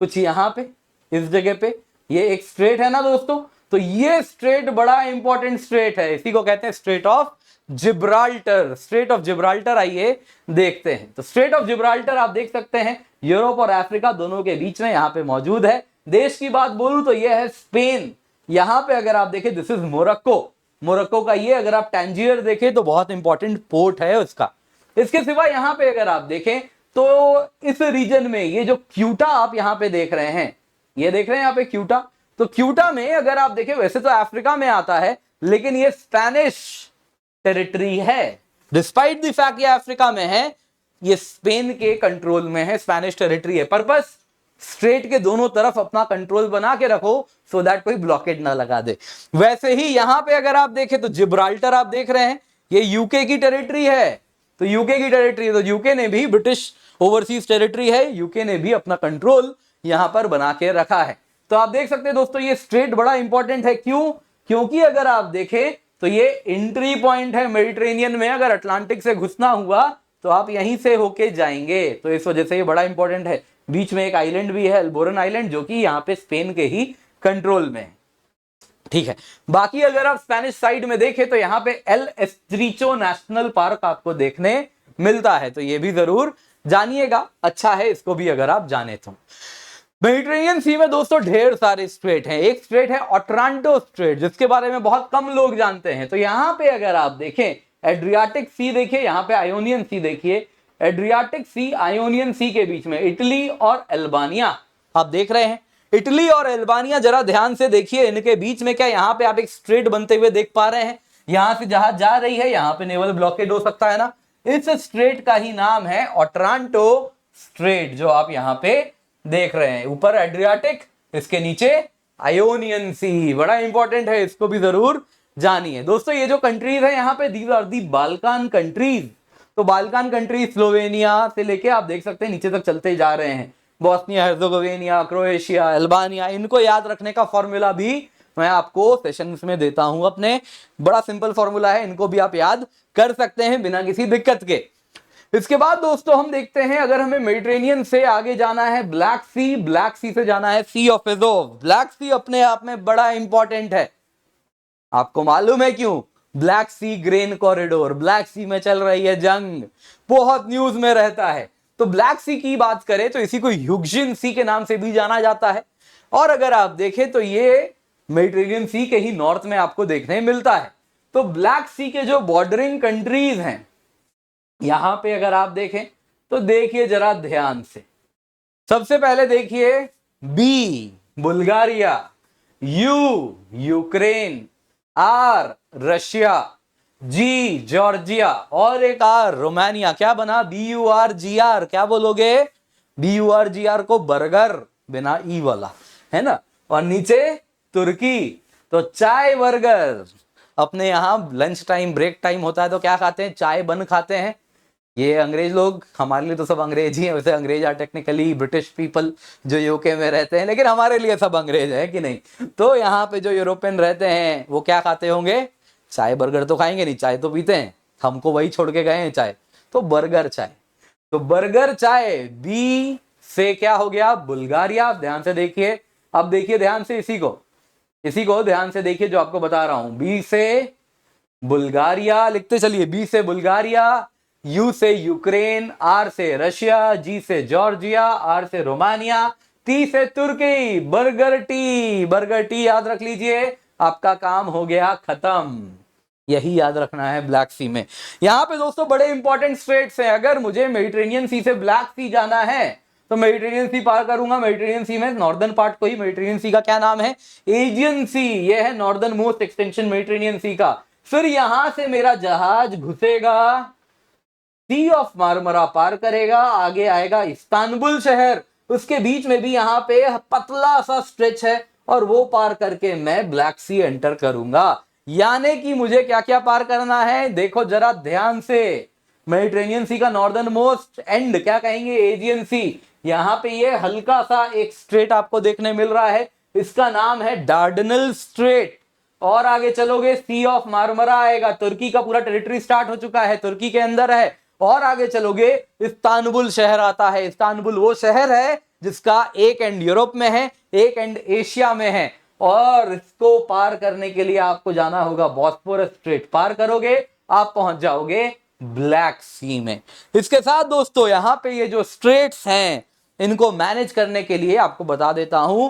कुछ यहां पे इस जगह पे ये एक स्ट्रेट है ना दोस्तों। तो ये स्ट्रेट बड़ा इंपॉर्टेंट स्ट्रेट है, इसी को कहते हैं straight of Gibraltar. Straight of Gibraltar आइए देखते हैं। तो स्ट्रेट ऑफ जिब्राल्टर आप देख सकते हैं यूरोप और अफ्रीका दोनों के बीच में यहां पे मौजूद है। देश की बात बोलूं तो ये है स्पेन। यहां पे अगर आप देखें दिस इज मोरक्को। मोरक्को का ये अगर आप टैंजियर देखें तो बहुत इंपॉर्टेंट पोर्ट है उसका। इसके सिवा यहां पे अगर आप देखें तो इस रीजन में ये जो क्यूटा आप यहां पे देख रहे हैं, ये देख रहे हैं यहां पे क्यूटा। तो क्यूटा में अगर आप देखें वैसे तो अफ्रीका में आता है, लेकिन ये स्पेनिश टेरिटरी है। डिस्पाइट द फैक्ट ये अफ्रीका में है, ये स्पेन के कंट्रोल में है, स्पेनिश टेरिटरी है। पर्पस स्ट्रेट के दोनों तरफ अपना कंट्रोल बना के रखो सो दैट कोई ब्लॉकेड ना लगा दे। वैसे ही यहां पे अगर आप देखें तो जिब्राल्टर आप देख रहे हैं, ये यूके की टेरिटरी है। तो यूके की टेरिटरी, तो यूके ने भी, ब्रिटिश ओवरसीज टेरिटरी है, यूके ने भी अपना कंट्रोल यहां पर बना के रखा है। तो आप देख सकते हैं दोस्तों ये स्ट्रेट बड़ा इंपॉर्टेंट है। क्यों? क्योंकि अगर आप देखें तो ये एंट्री पॉइंट है मेडिटेरेनियन में। अगर अटलांटिक से घुसना हुआ तो आप यहीं से होके जाएंगे, तो इस वजह से ये बड़ा इंपॉर्टेंट है। बीच में एक आइलैंड भी है, एल्बोरन आइलैंड, जो कि यहाँ पे स्पेन के ही कंट्रोल में है। ठीक है, बाकी अगर आप स्पेनिश साइड में देखें तो यहाँ पे एल एस्ट्रीचो नेशनल पार्क आपको देखने मिलता है, तो ये भी जरूर जानिएगा, अच्छा है इसको भी अगर आप जाने तो। मेडिटेरेनियन सी में दोस्तों ढेर सारे स्ट्रेट हैं। एक स्ट्रेट है ओट्रांटो स्ट्रेट, जिसके बारे में बहुत कम लोग जानते हैं। तो यहां पे अगर आप देखें एड्रियाटिक सी देखिए, यहां पे आयोनियन सी देखिए, एड्रियाटिक सी आयोनियन सी के बीच में इटली और अल्बानिया आप देख रहे हैं। इटली और अल्बानिया जरा ध्यान से देखिए, इनके बीच में क्या यहां पे आप एक स्ट्रेट बनते हुए देख पा रहे हैं? यहां से जहाज जा रही है, यहां पे नेवल ब्लॉकेड हो सकता है ना। इस स्ट्रेट का ही नाम है ओट्रांटो स्ट्रेट, जो आप यहां पे देख रहे हैं। ऊपर एड्रियाटिक, इसके नीचे आयोनियन सी, बड़ा इंपॉर्टेंट है, इसको भी जरूर जानिए। दोस्तों ये जो कंट्रीज है यहाँ पे, these are the Balkan countries. तो बाल्कान कंट्रीज स्लोवेनिया से लेके आप देख सकते हैं नीचे तक चलते जा रहे हैं। बोस्निया हर्जेगोविना, क्रोएशिया, अल्बानिया, इनको याद रखने का फॉर्मूला भी मैं आपको सेशंस में देता हूं अपने। बड़ा सिंपल फॉर्मूला है, इनको भी आप याद कर सकते हैं बिना किसी दिक्कत के। इसके बाद दोस्तों हम देखते हैं, अगर हमें मेडिटेरेनियन से आगे जाना है ब्लैक सी, ब्लैक सी से जाना है सी ऑफ एज़ोव। ब्लैक सी अपने आप में बड़ा इंपॉर्टेंट है, आपको मालूम है क्यों? ब्लैक सी ग्रेन कॉरिडोर, ब्लैक सी में चल रही है जंग, बहुत न्यूज में रहता है। तो ब्लैक सी की बात करें तो इसी को यूग्जिन सी के नाम से भी जाना जाता है। और अगर आप देखें तो ये मेडिटेरेनियन सी के ही नॉर्थ में आपको देखने मिलता है। तो ब्लैक सी के जो बॉर्डरिंग कंट्रीज हैं, यहां पे अगर आप देखें तो देखिए जरा ध्यान से। सबसे पहले देखिए B Bulgaria, U Ukraine, R Russia, G Georgia और एक आर रोमानिया। क्या बना? BURGR। क्या बोलोगे? BURGR को बर्गर, बिना ई वाला, है ना। और नीचे तुर्की, तो चाय बर्गर। अपने यहां लंच टाइम, ब्रेक टाइम होता है तो क्या खाते हैं? चाय बन खाते हैं। ये अंग्रेज लोग, हमारे लिए तो सब अंग्रेज ही हैं। वैसे अंग्रेज आर टेक्निकली ब्रिटिश पीपल जो यूके में रहते हैं, लेकिन हमारे लिए सब अंग्रेज है कि नहीं। तो यहाँ पे जो यूरोपियन रहते हैं वो क्या खाते होंगे? चाय बर्गर तो खाएंगे नहीं, चाय तो पीते हैं। हमको वही छोड़ के गए हैं चाय, तो बर्गर चाय। तो बर्गर चाय बी से क्या हो गया? बुल्गारिया। ध्यान से देखिए, अब देखिए ध्यान से, इसी को ध्यान से देखिए जो आपको बता रहा हूं। बी से बुल्गारिया लिखते चलिए, बी से बुल्गारिया, यू से यूक्रेन, आर से रशिया, जी से जॉर्जिया, आर से रोमानिया, टी से तुर्की। बर्गर टी, बर्गर टी याद रख लीजिए, आपका काम हो गया खत्म। यही याद रखना है ब्लैक सी में। यहां पे दोस्तों बड़े इंपॉर्टेंट स्ट्रेट्स हैं। अगर मुझे मेडिटेरेनियन सी से ब्लैक सी जाना है तो मेडिटेरेनियन सी पार करूंगा। मेडिटेरेनियन सी में नॉर्दर्न पार्ट को ही, मेडिटेरेनियन सी का क्या नाम है? एजियन सी। ये है नॉर्दर्न मोस्ट एक्सटेंशन मेडिटेरेनियन सी का। फिर यहां से मेरा जहाज घुसेगा, सी ऑफ मार्मरा पार करेगा, आगे आएगा इस्तांबुल शहर, उसके बीच में भी यहां पे पतला सा स्ट्रेच है, और वो पार करके मैं ब्लैक सी एंटर करूंगा। यानी कि मुझे क्या क्या पार करना है? देखो जरा ध्यान से, मेडिटेरेनियन सी का नॉर्दर्न मोस्ट एंड क्या कहेंगे, एजियन सी। यहाँ पे ये हल्का सा एक स्ट्रेट आपको देखने मिल रहा है, इसका नाम है डार्डनल स्ट्रेट। और आगे चलोगे सी ऑफ मार्मरा आएगा, तुर्की का पूरा टेरिटरी स्टार्ट हो चुका है, तुर्की के अंदर है। और आगे चलोगे इस्तांबुल शहर आता है। इस्तांबुल वो शहर है जिसका एक एंड यूरोप में है, एक एंड एशिया में है। और इसको पार करने के लिए आपको जाना होगा बॉस्फोरस स्ट्रेट, पार करोगे आप पहुंच जाओगे ब्लैक सी में। इसके साथ दोस्तों यहां पे ये जो स्ट्रेट्स हैं इनको मैनेज करने के लिए आपको बता देता हूं,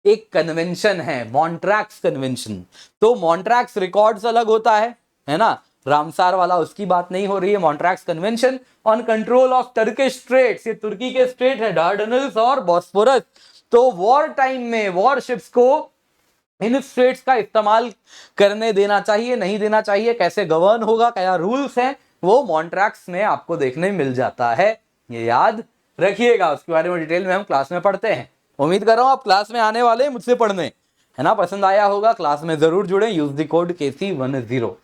एक कन्वेंशन है मॉन्ट्रैक्स कन्वेंशन। तो मॉन्ट्रैक्स रिकॉर्ड्स अलग होता है ना, रामसार वाला उसकी बात नहीं हो रही है। Montreux Convention on control of Turkish Straits, ये तुर्की के स्ट्रेट है डार्डनल्स और बॉस्फोरस। तो वॉर टाइम में वॉरशिप्स को इन स्ट्रेट्स का इस्तेमाल करने देना चाहिए, नहीं देना चाहिए, कैसे गवर्न होगा, क्या रूल्स हैं, वो मॉन्ट्रैक्स में आपको देखने मिल जाता है। ये याद रखिएगा, उसके बारे में डिटेल में हम क्लास में पढ़ते हैं। उम्मीद कर रहा हूं आप क्लास में आने वाले मुझसे पढ़ने, है ना। पसंद आया होगा, क्लास में जरूर जुड़े, यूज द कोड KC10।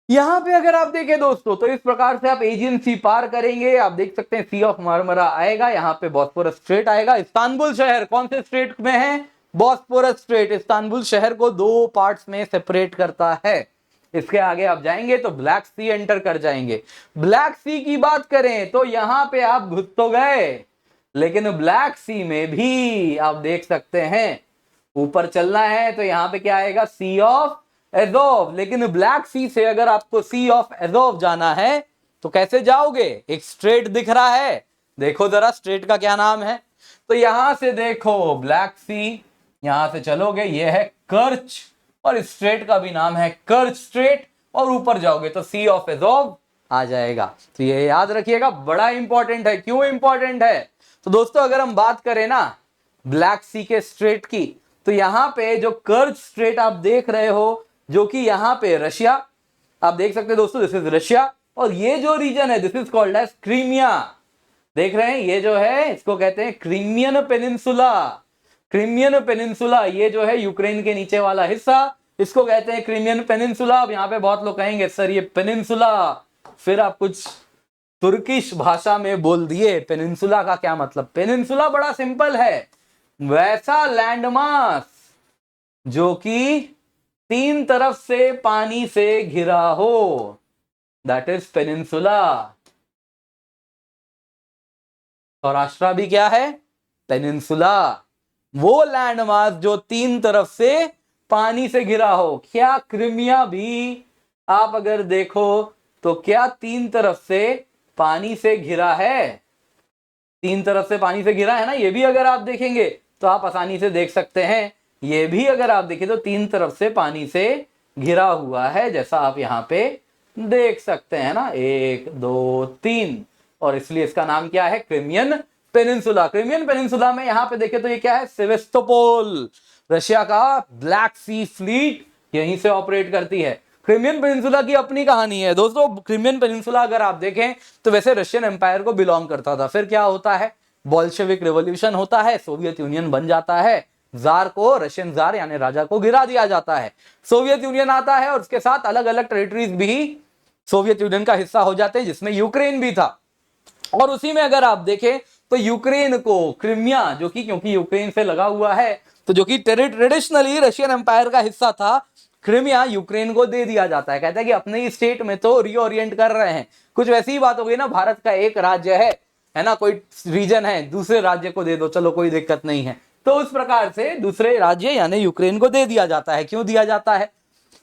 यहां पे अगर आप देखें दोस्तों तो इस प्रकार से आप एजियन सी पार करेंगे। आप देख सकते हैं सी ऑफ मार्मरा आएगा, यहाँ पे बॉस्फोरस स्ट्रेट आएगा। इस्तांबुल शहर कौन से स्ट्रेट में है, बॉस्फोरस स्ट्रेट। इस्तांबुल शहर को दो पार्ट्स में सेपरेट करता है। इसके आगे आप जाएंगे तो ब्लैक सी एंटर कर जाएंगे। ब्लैक सी की बात करें तो यहां पे आप घुस तो गए, लेकिन ब्लैक सी में भी आप देख सकते हैं ऊपर चलना है तो यहां पे क्या आएगा, सी ऑफ एज़ोव। लेकिन ब्लैक सी से अगर आपको सी ऑफ एज़ोव जाना है तो कैसे जाओगे, एक स्ट्रेट दिख रहा है, देखो जरा स्ट्रेट का क्या नाम है। तो यहां से देखो ब्लैक सी, यहां से चलोगे ये है कर्च, और स्ट्रेट का भी नाम है कर्च स्ट्रेट, और ऊपर जाओगे तो सी ऑफ एज़ोव आ जाएगा। तो ये याद रखिएगा, बड़ा इंपॉर्टेंट है। क्यों इंपॉर्टेंट है, तो दोस्तों अगर हम बात करें ना ब्लैक सी के स्ट्रेट की, तो यहां पे जो कर्च स्ट्रेट आप देख रहे हो, जो कि यहां पे रशिया, आप देख सकते हैं दोस्तों, दिस इज रशिया, और ये जो रीजन है this is called as Crimea. देख रहे हैं, ये जो है इसको कहते हैं क्रीमियन पेनिनसुला। क्रीमियन पेनिनसुला ये जो है यूक्रेन के नीचे वाला हिस्सा, इसको कहते हैं क्रीमियन पेनिनसुला। अब यहाँ पे बहुत लोग कहेंगे सर ये पेनिनसुला, फिर आप कुछ तुर्किश भाषा में बोल दिए, पेनिनसुला का क्या मतलब। पेनिनसुला बड़ा सिंपल है, वैसा लैंडमास जो कि तीन तरफ से पानी से घिरा हो, दैट इज पेनिनसुला। सौराष्ट्र भी क्या है, पेनिनसुला। वो लैंडमास जो तीन तरफ से पानी से घिरा हो। क्या क्रीमिया भी आप अगर देखो तो क्या तीन तरफ से पानी से घिरा है, तीन तरफ से पानी से घिरा है ना। ये भी अगर आप देखेंगे तो आप आसानी से देख सकते हैं, ये भी अगर आप देखें तो तीन तरफ से पानी से घिरा हुआ है, जैसा आप यहाँ पे देख सकते हैं ना, 1 2 3। और इसलिए इसका नाम क्या है, क्रीमियन पेनिनसुला। क्रीमियन पेनिनसुला में यहाँ पे देखें तो ये क्या है, सेवेस्तोपोल। रशिया का ब्लैक सी फ्लीट यहीं से ऑपरेट करती है। क्रीमियन पेनिनसुला की अपनी कहानी है दोस्तों। क्रीमियन पेनिनसुला अगर आप देखें तो वैसे रशियन एम्पायर को बिलोंग करता था, फिर क्या होता है, बोल्शेविक रिवॉल्यूशन होता है, सोवियत यूनियन बन जाता है, जार को, रशियन जार यानी राजा को गिरा दिया जाता है, सोवियत यूनियन आता है, और उसके साथ अलग अलग टेरिटरीज भी सोवियत यूनियन का हिस्सा हो जाते हैं, जिसमें यूक्रेन भी था। और उसी में अगर आप देखें तो यूक्रेन को क्रीमिया, जो कि क्योंकि यूक्रेन से लगा हुआ है तो जो कि ट्रेडिशनली रशियन एम्पायर का हिस्सा था, क्रीमिया यूक्रेन को दे दिया जाता है। कहता है कि अपने ही स्टेट में तो रीओरिएंट कर रहे हैं। कुछ वैसी ही बात हो गई ना, भारत का एक राज्य है ना, कोई रीजन है, दूसरे राज्य को दे दो, चलो कोई दिक्कत नहीं है। तो उस प्रकार से दूसरे राज्य यानी यूक्रेन को दे दिया जाता है। क्यों दिया जाता है,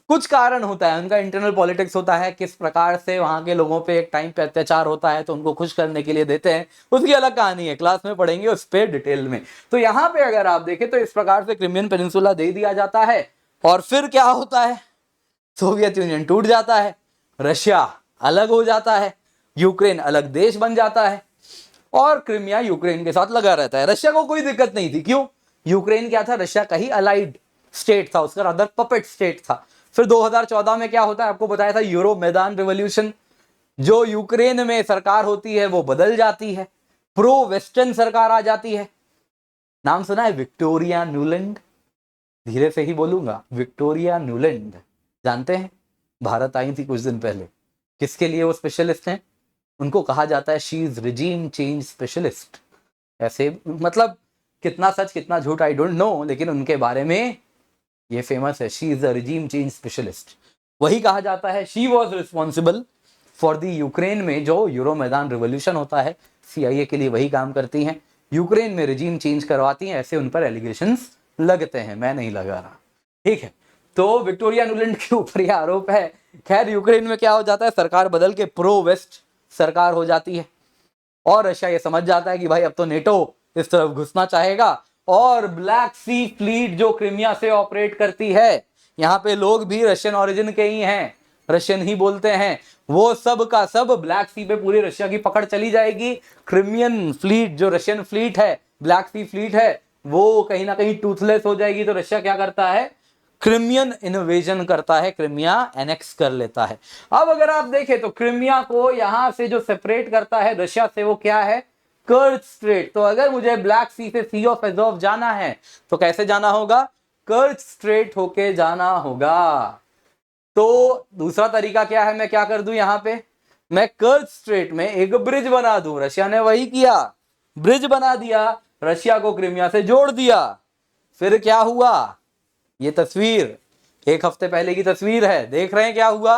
कुछ कारण होता है, उनका इंटरनल पॉलिटिक्स होता है, किस प्रकार से वहां के लोगों पे एक टाइम पे अत्याचार होता है तो उनको खुश करने के लिए देते हैं, उसकी अलग कहानी है, क्लास में पढ़ेंगे उस पे डिटेल में। तो यहाँ पे अगर आप देखें तो इस प्रकार से क्रीमियन पेनिनसुला दे दिया जाता है, और फिर क्या होता है, सोवियत यूनियन टूट जाता है, रशिया अलग हो जाता है, यूक्रेन अलग देश बन जाता है, और क्रीमिया यूक्रेन के साथ लगा रहता है। रशिया को कोई दिक्कत नहीं थी, क्यों, यूक्रेन क्या था, रशिया का ही अलाइड स्टेट था, उसका अदर पपेट स्टेट था। फिर 2014 में क्या होता है, आपको बताया था, यूरो मैदान रिवॉल्यूशन। जो यूक्रेन में सरकार होती है वो बदल जाती है, प्रो वेस्टर्न सरकार आ जाती है। नाम सुना है विक्टोरिया न्यूलैंड, धीरे से ही बोलूंगा, विक्टोरिया न्यूलैंड जानते हैं, भारत आई थी कुछ दिन पहले, किसके लिए वो स्पेशलिस्ट हैं, उनको कहा जाता है she is regime change specialist. ऐसे मतलब कितना सच कितना झूठ आई डोंट नो, लेकिन उनके बारे में ये फेमस है, she is a regime change specialist. वही कहा जाता है she was responsible for the Ukraine में जो यूरो मैदान रिवोल्यूशन होता है, CIA के लिए वही काम करती हैं, यूक्रेन में रिजीम चेंज करवाती हैं, ऐसे उन पर एलिगेशंस लगते हैं, मैं नहीं लगा रहा। ठीक है, तो विक्टोरिया नुलैंड के ऊपर यह आरोप है। खैर यूक्रेन में क्या हो जाता है, सरकार बदल के प्रो वेस्ट सरकार हो जाती है और रशिया ये समझ जाता है कि भाई अब तो नेटो इस तरफ घुसना चाहेगा, और ब्लैक सी फ्लीट जो क्रीमिया से ऑपरेट करती है, यहाँ पे लोग भी रशियन ओरिजिन के ही हैं, रशियन ही बोलते हैं, वो सब का सब ब्लैक सी पे पूरी रशिया की पकड़ चली जाएगी। क्रीमियन फ्लीट जो रशियन फ्लीट है, ब्लैक सी फ्लीट है, वो कहीं ना कहीं टूथलेस हो जाएगी। तो रशिया क्या करता है, क्रिमियन इन्वेजन करता है, क्रिमिया एनेक्स कर लेता है। अब अगर आप देखें तो क्रिमिया को यहां से जो सेपरेट करता है रशिया से, वो क्या है, कर्च स्ट्रेट। तो अगर मुझे ब्लैक सी से सी ऑफ एजोव जाना है तो कैसे जाना होगा, कर्च स्ट्रेट होके जाना होगा। तो दूसरा तरीका क्या है, मैं क्या कर दूं, यहां पे मैं कर्च स्ट्रेट में एक ब्रिज बना दूं। रशिया ने वही किया, ब्रिज बना दिया, रशिया को क्रिमिया से जोड़ दिया। फिर क्या हुआ, ये तस्वीर एक हफ्ते पहले की तस्वीर है, देख रहे हैं क्या हुआ,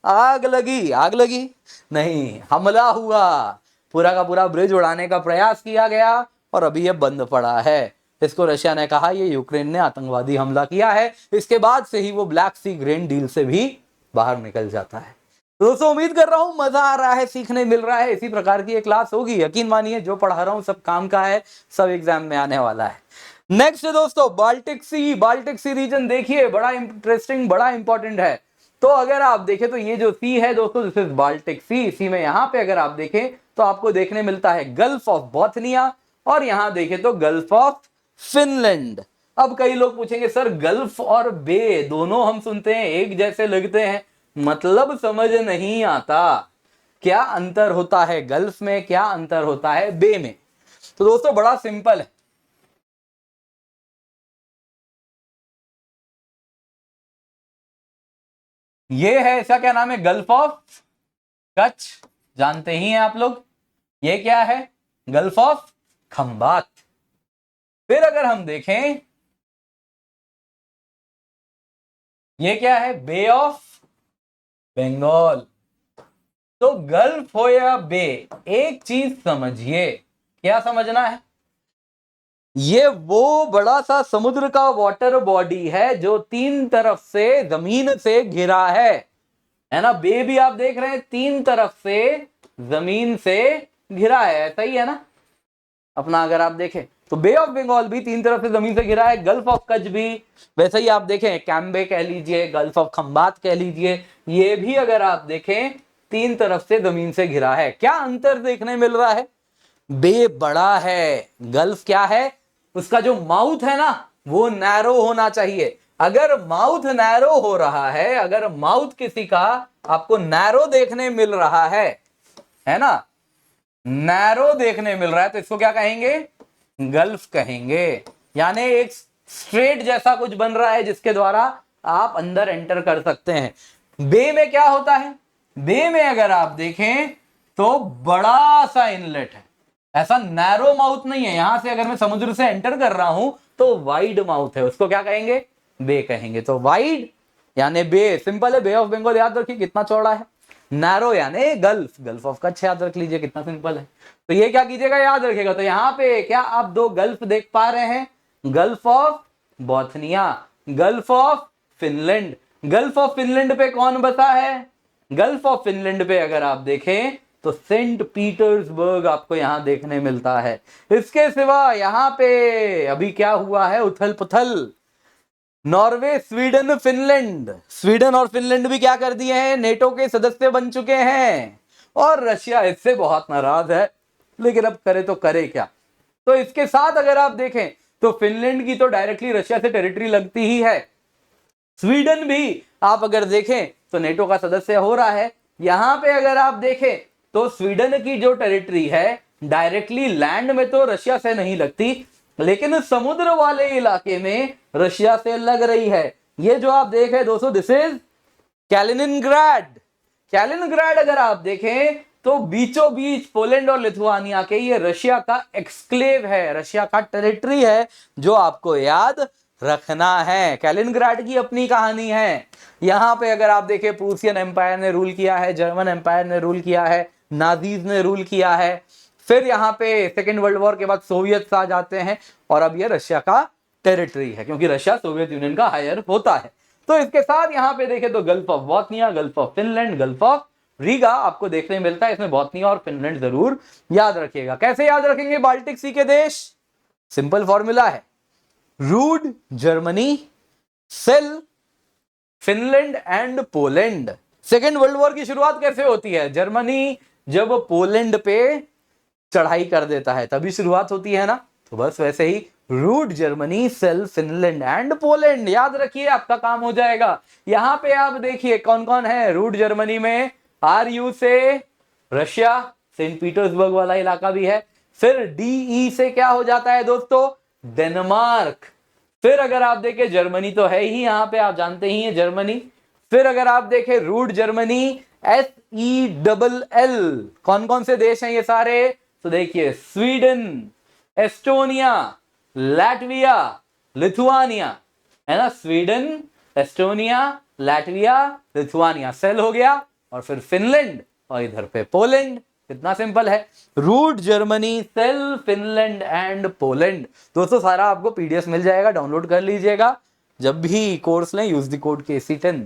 आग लगी, आग लगी नहीं, हमला हुआ, पूरा का पूरा ब्रिज उड़ाने का प्रयास किया गया और अभी ये बंद पड़ा है। इसको रशिया ने कहा ये यूक्रेन ने आतंकवादी हमला किया है। इसके बाद से ही वो ब्लैक सी ग्रेन डील से भी बाहर निकल जाता है। दोस्तों उम्मीद कर रहा हूं मजा आ रहा है, सीखने मिल रहा है। इसी प्रकार की एक क्लास होगी, यकीन मानिए जो पढ़ा रहा हूं सब काम का है, सब एग्जाम में आने वाला है। नेक्स्ट है दोस्तों बाल्टिक सी। बाल्टिक सी रीजन देखिए बड़ा इंटरेस्टिंग, बड़ा इंपॉर्टेंट है। तो अगर आप देखें तो ये जो सी है दोस्तों, दिस इज बाल्टिक सी। इसी में यहां पे अगर आप देखें तो आपको देखने मिलता है गल्फ ऑफ बोथनिया, और यहां देखें तो गल्फ ऑफ फिनलैंड। अब कई लोग पूछेंगे सर गल्फ और बे दोनों हम सुनते हैं एक जैसे लगते हैं, मतलब समझ नहीं आता क्या अंतर होता है गल्फ में, क्या अंतर होता है बे में। तो दोस्तों बड़ा सिंपल है, ये है इसका क्या नाम है, गल्फ ऑफ कच्छ, जानते ही हैं आप लोग। ये क्या है, गल्फ ऑफ खंबात। फिर अगर हम देखें ये क्या है, बे ऑफ बंगाल। तो गल्फ हो या बे, एक चीज समझिए, क्या समझना है, ये वो बड़ा सा समुद्र का वाटर बॉडी है जो तीन तरफ से जमीन से घिरा है ना। बे भी आप देख रहे हैं तीन तरफ से जमीन से घिरा है, ऐसा ही है ना अपना। अगर आप देखें तो बे ऑफ बंगाल भी तीन तरफ से जमीन से घिरा है, गल्फ ऑफ कच्छ भी वैसे ही आप देखें, कैम्बे कह लीजिए, गल्फ ऑफ खंबात कह लीजिए, ये भी अगर आप देखें तीन तरफ से जमीन से घिरा है। क्या अंतर देखने मिल रहा है, बे बड़ा है, गल्फ क्या है, उसका जो माउथ है ना वो नैरो होना चाहिए। अगर माउथ नैरो हो रहा है, अगर माउथ किसी का आपको नैरो देखने मिल रहा है ना, नैरो देखने मिल रहा है, तो इसको क्या कहेंगे, गल्फ कहेंगे। यानी एक स्ट्रेट जैसा कुछ बन रहा है जिसके द्वारा आप अंदर एंटर कर सकते हैं। बे में क्या होता है, बे में अगर आप देखें तो बड़ा सा इनलेट है, ऐसा नैरो माउथ नहीं है। यहां से अगर मैं समुद्र से एंटर कर रहा हूं तो वाइड माउथ है, उसको क्या कहेंगे, बे कहेंगे। तो वाइड यानी बे, सिंपल है, बे ऑफ बंगाल याद रखिए कितना चौड़ा है, नैरो यानी गल्फ, गल्फ ऑफ कच्छ याद रख लीजिए कितना सिंपल है। तो ये क्या कीजिएगा, याद रखिएगा। तो यहां पे क्या आप दो गल्फ देख पा रहे हैं, gulf of Bothnia, gulf of Finland. Gulf of Finland पे कौन बसा है, गल्फ ऑफ फिनलैंड पे अगर आप देखें तो सेंट पीटर्सबर्ग आपको यहां देखने मिलता है। इसके सिवा यहां पे अभी क्या हुआ है, उथल पुथल, नॉर्वे, स्वीडन, फिनलैंड, स्वीडन और फिनलैंड भी क्या कर दिए हैं, नेटो के सदस्य बन चुके हैं, और रशिया इससे बहुत नाराज है, लेकिन अब करे तो करे क्या। तो इसके साथ अगर आप देखें तो फिनलैंड की तो डायरेक्टली रशिया से टेरिटरी लगती ही है, स्वीडन भी आप अगर देखें तो नेटो का सदस्य हो रहा है। यहां पे अगर आप देखें तो स्वीडन की जो टेरिटरी है डायरेक्टली लैंड में तो रशिया से नहीं लगती, लेकिन समुद्र वाले इलाके में रशिया से लग रही है। ये जो आप देख रहे हैं दोस्तों, दिस इज कैलिनिनग्राड। कैलिनिनग्राड अगर आप देखें तो बीचों बीच पोलैंड और लिथुआनिया के ये रशिया का एक्सक्लेव है, रशिया का टेरिटरी है, जो आपको याद रखना है। कैलिनग्राड की अपनी कहानी है। यहां पे अगर आप देखें, प्रूसियन एम्पायर ने रूल किया है, जर्मन एम्पायर ने रूल किया है, नाजीज ने रूल किया है, फिर यहाँ पे सेकेंड वर्ल्ड वॉर के बाद सोवियत आ जाते हैं, और अब ये रशिया का टेरिटरी है, क्योंकि रशिया सोवियत यूनियन का हायर होता है। तो इसके साथ यहाँ पे देखें तो gulf of Bosnia, gulf of Finland, gulf of Riga आपको देखने मिलता है। इसमें बॉस्निया और फिनलैंड जरूर याद रखिएगा। कैसे याद रखेंगे बाल्टिक सी के देश? सिंपल फॉर्मूला है, rude Germany, cell Finland and Poland. Second world war की शुरुआत कैसे होती है? जर्मनी जब पोलैंड पे चढ़ाई कर देता है तभी शुरुआत होती है ना। तो बस वैसे ही route Germany, cell Finland and Poland याद रखिए, आपका काम हो जाएगा। यहां पे आप देखिए कौन कौन है। रूट जर्मनी में RU से रशिया, सेंट पीटर्सबर्ग वाला इलाका भी है। फिर DE से क्या हो जाता है दोस्तों? डेनमार्क। फिर अगर आप देखें जर्मनी तो है ही यहां पे, आप जानते ही हैं जर्मनी। फिर अगर आप देखें रूट जर्मनी SELL, कौन कौन से देश हैं ये सारे? तो देखिए स्वीडन, एस्टोनिया, लैटविया, लिथुआनिया, है ना। Sweden, Estonia, Latvia, Lithuania, sell हो गया। और फिर फिनलैंड और इधर पे पोलैंड। कितना सिंपल है, root Germany, cell, Finland and Poland. दोस्तों सारा आपको PDF मिल जाएगा, डाउनलोड कर लीजिएगा। जब भी कोर्स लें यूज द कोड KC10।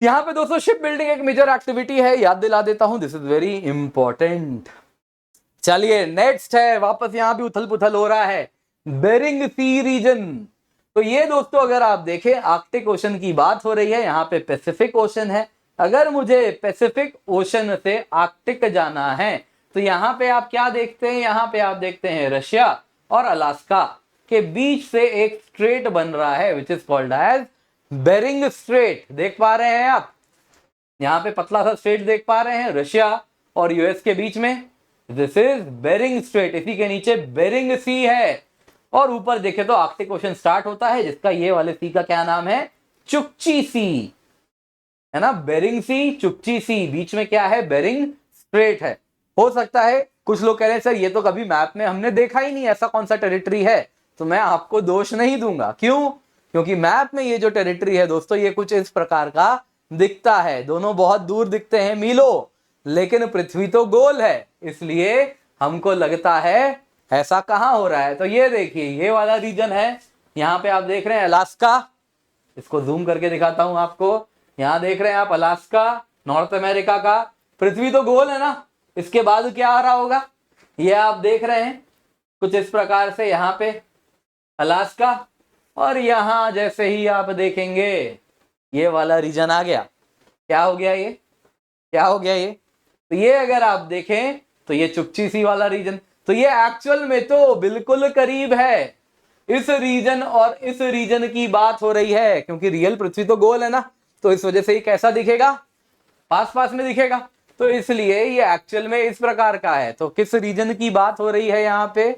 यहां पे दोस्तों शिप बिल्डिंग एक मेजर एक्टिविटी है, याद दिला देता हूं, दिस इज वेरी इंपॉर्टेंट। चलिए नेक्स्ट है, वापस यहां भी उथल पुथल हो रहा है, बेरिंग सी रीजन। तो ये दोस्तों अगर आप देखें आर्कटिक ओशन की बात हो रही है, यहाँ पे पैसिफिक ओशन है। अगर मुझे पैसिफिक ओशन से आर्कटिक जाना है तो यहाँ पे आप क्या देखते हैं? यहाँ पे आप देखते हैं रशिया और अलास्का के बीच से एक स्ट्रेट बन रहा है which is called as Bering strait. देख पा रहे हैं आप? यहाँ पे पतला सा स्ट्रेट देख पा रहे हैं रशिया और US के बीच में, दिस इज बेरिंग स्ट्रेट। इसी के नीचे बेरिंग सी है और ऊपर देखे तो आर्कटिक ओशन स्टार्ट होता है, जिसका ये वाले सी का क्या नाम है? चुकची सी, है ना। बेरिंग सी, चुकची सी, बीच में क्या है? बेरिंग स्ट्रेट है। हो सकता है कुछ लोग कह रहे हैं सर ये तो कभी मैप में हमने देखा ही नहीं, ऐसा कौन सा टेरिटरी है? तो मैं आपको दोष नहीं दूंगा। क्यों? क्योंकि मैप में ये जो टेरिटरी है दोस्तों, ये कुछ इस प्रकार का दिखता है। दोनों बहुत दूर दिखते हैं मीलों, लेकिन पृथ्वी तो गोल है, इसलिए हमको लगता है ऐसा कहां हो रहा है। तो ये देखिए ये वाला रीजन है, यहां पे आप देख रहे हैं अलास्का। इसको जूम करके दिखाता हूं आपको। यहां देख रहे हैं आप अलास्का, नॉर्थ अमेरिका का। पृथ्वी तो गोल है ना, इसके बाद क्या आ रहा होगा? ये आप देख रहे हैं कुछ इस प्रकार से, यहाँ पे अलास्का, और यहां जैसे ही आप देखेंगे ये वाला रीजन आ गया। क्या हो गया ये? क्या हो गया ये? तो ये अगर आप देखें तो ये चुपची सी वाला रीजन, तो ये एक्चुअल में तो बिल्कुल करीब है। इस रीजन और इस रीजन की बात हो रही है, क्योंकि रियल पृथ्वी तो गोल है ना, तो इस वजह से ये कैसा दिखेगा? पास पास में दिखेगा। तो इसलिए ये एक्चुअल में इस प्रकार का है। तो किस रीजन की बात हो रही है यहाँ पे?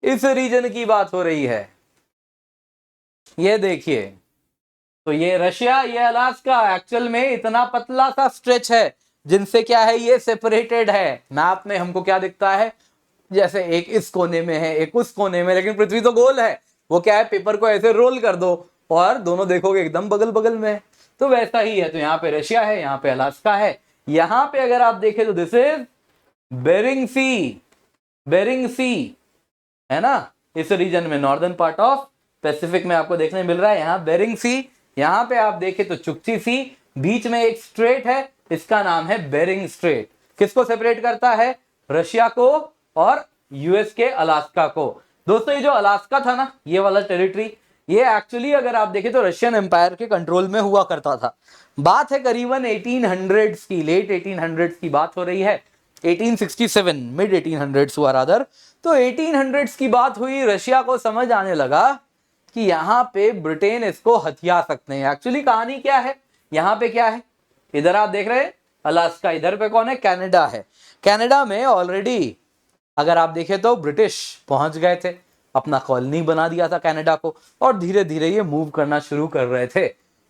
इस रीजन की बात हो रही है। ये देखिए, तो ये रशिया, ये अलास्का, एक्चुअल में इतना पतला सा स्ट्रेच है जिनसे क्या है, ये सेपरेटेड है। मैप में हमको क्या दिखता है? जैसे एक इस कोने में है, एक उस कोने में, लेकिन पृथ्वी तो गोल है। वो क्या है, पेपर को ऐसे रोल कर दो और दोनों देखोगे एकदम बगल बगल में। तो वैसा ही है। तो यहाँ पे रशिया है, यहाँ पे अलास्का है। यहाँ पे अगर आप देखें तो this is Bering Sea, Bering Sea, है ना। इस रीजन में नॉर्दर्न पार्ट ऑफ पैसिफिक में आपको देखने मिल रहा है यहाँ बेरिंग सी। यहाँ पे आप देखें तो चुकची सी, बीच में एक स्ट्रेट है, इसका नाम है बेरिंग स्ट्रेट। किसको सेपरेट करता है? रशिया को और US के अलास्का को। दोस्तों ये जो अलास्का था ना, ये वाला टेरिटरी, ये एक्चुअली अगर आप देखें तो रशियन एम्पायर के कंट्रोल में हुआ करता था। बात है करीबन 1800s की, लेट 1800s की बात हो रही है। 1867, मिड 1800s हुआ रादर। तो 1800s की बात हुई, रशिया को समझ आने लगा कि यहाँ पे ब्रिटेन इसको हथिया सकते हैं। एक्चुअली कहानी क्या है? यहाँ पे क्या है? इधर आप देख रहे हैं अलास्का, इधर पे कौन है? कनाडा है। कनाडा में ऑलरेडी अगर आप देखें तो ब्रिटिश पहुंच गए थे, अपना कॉलोनी बना दिया था कनाडा को, और धीरे धीरे ये मूव करना शुरू कर रहे थे,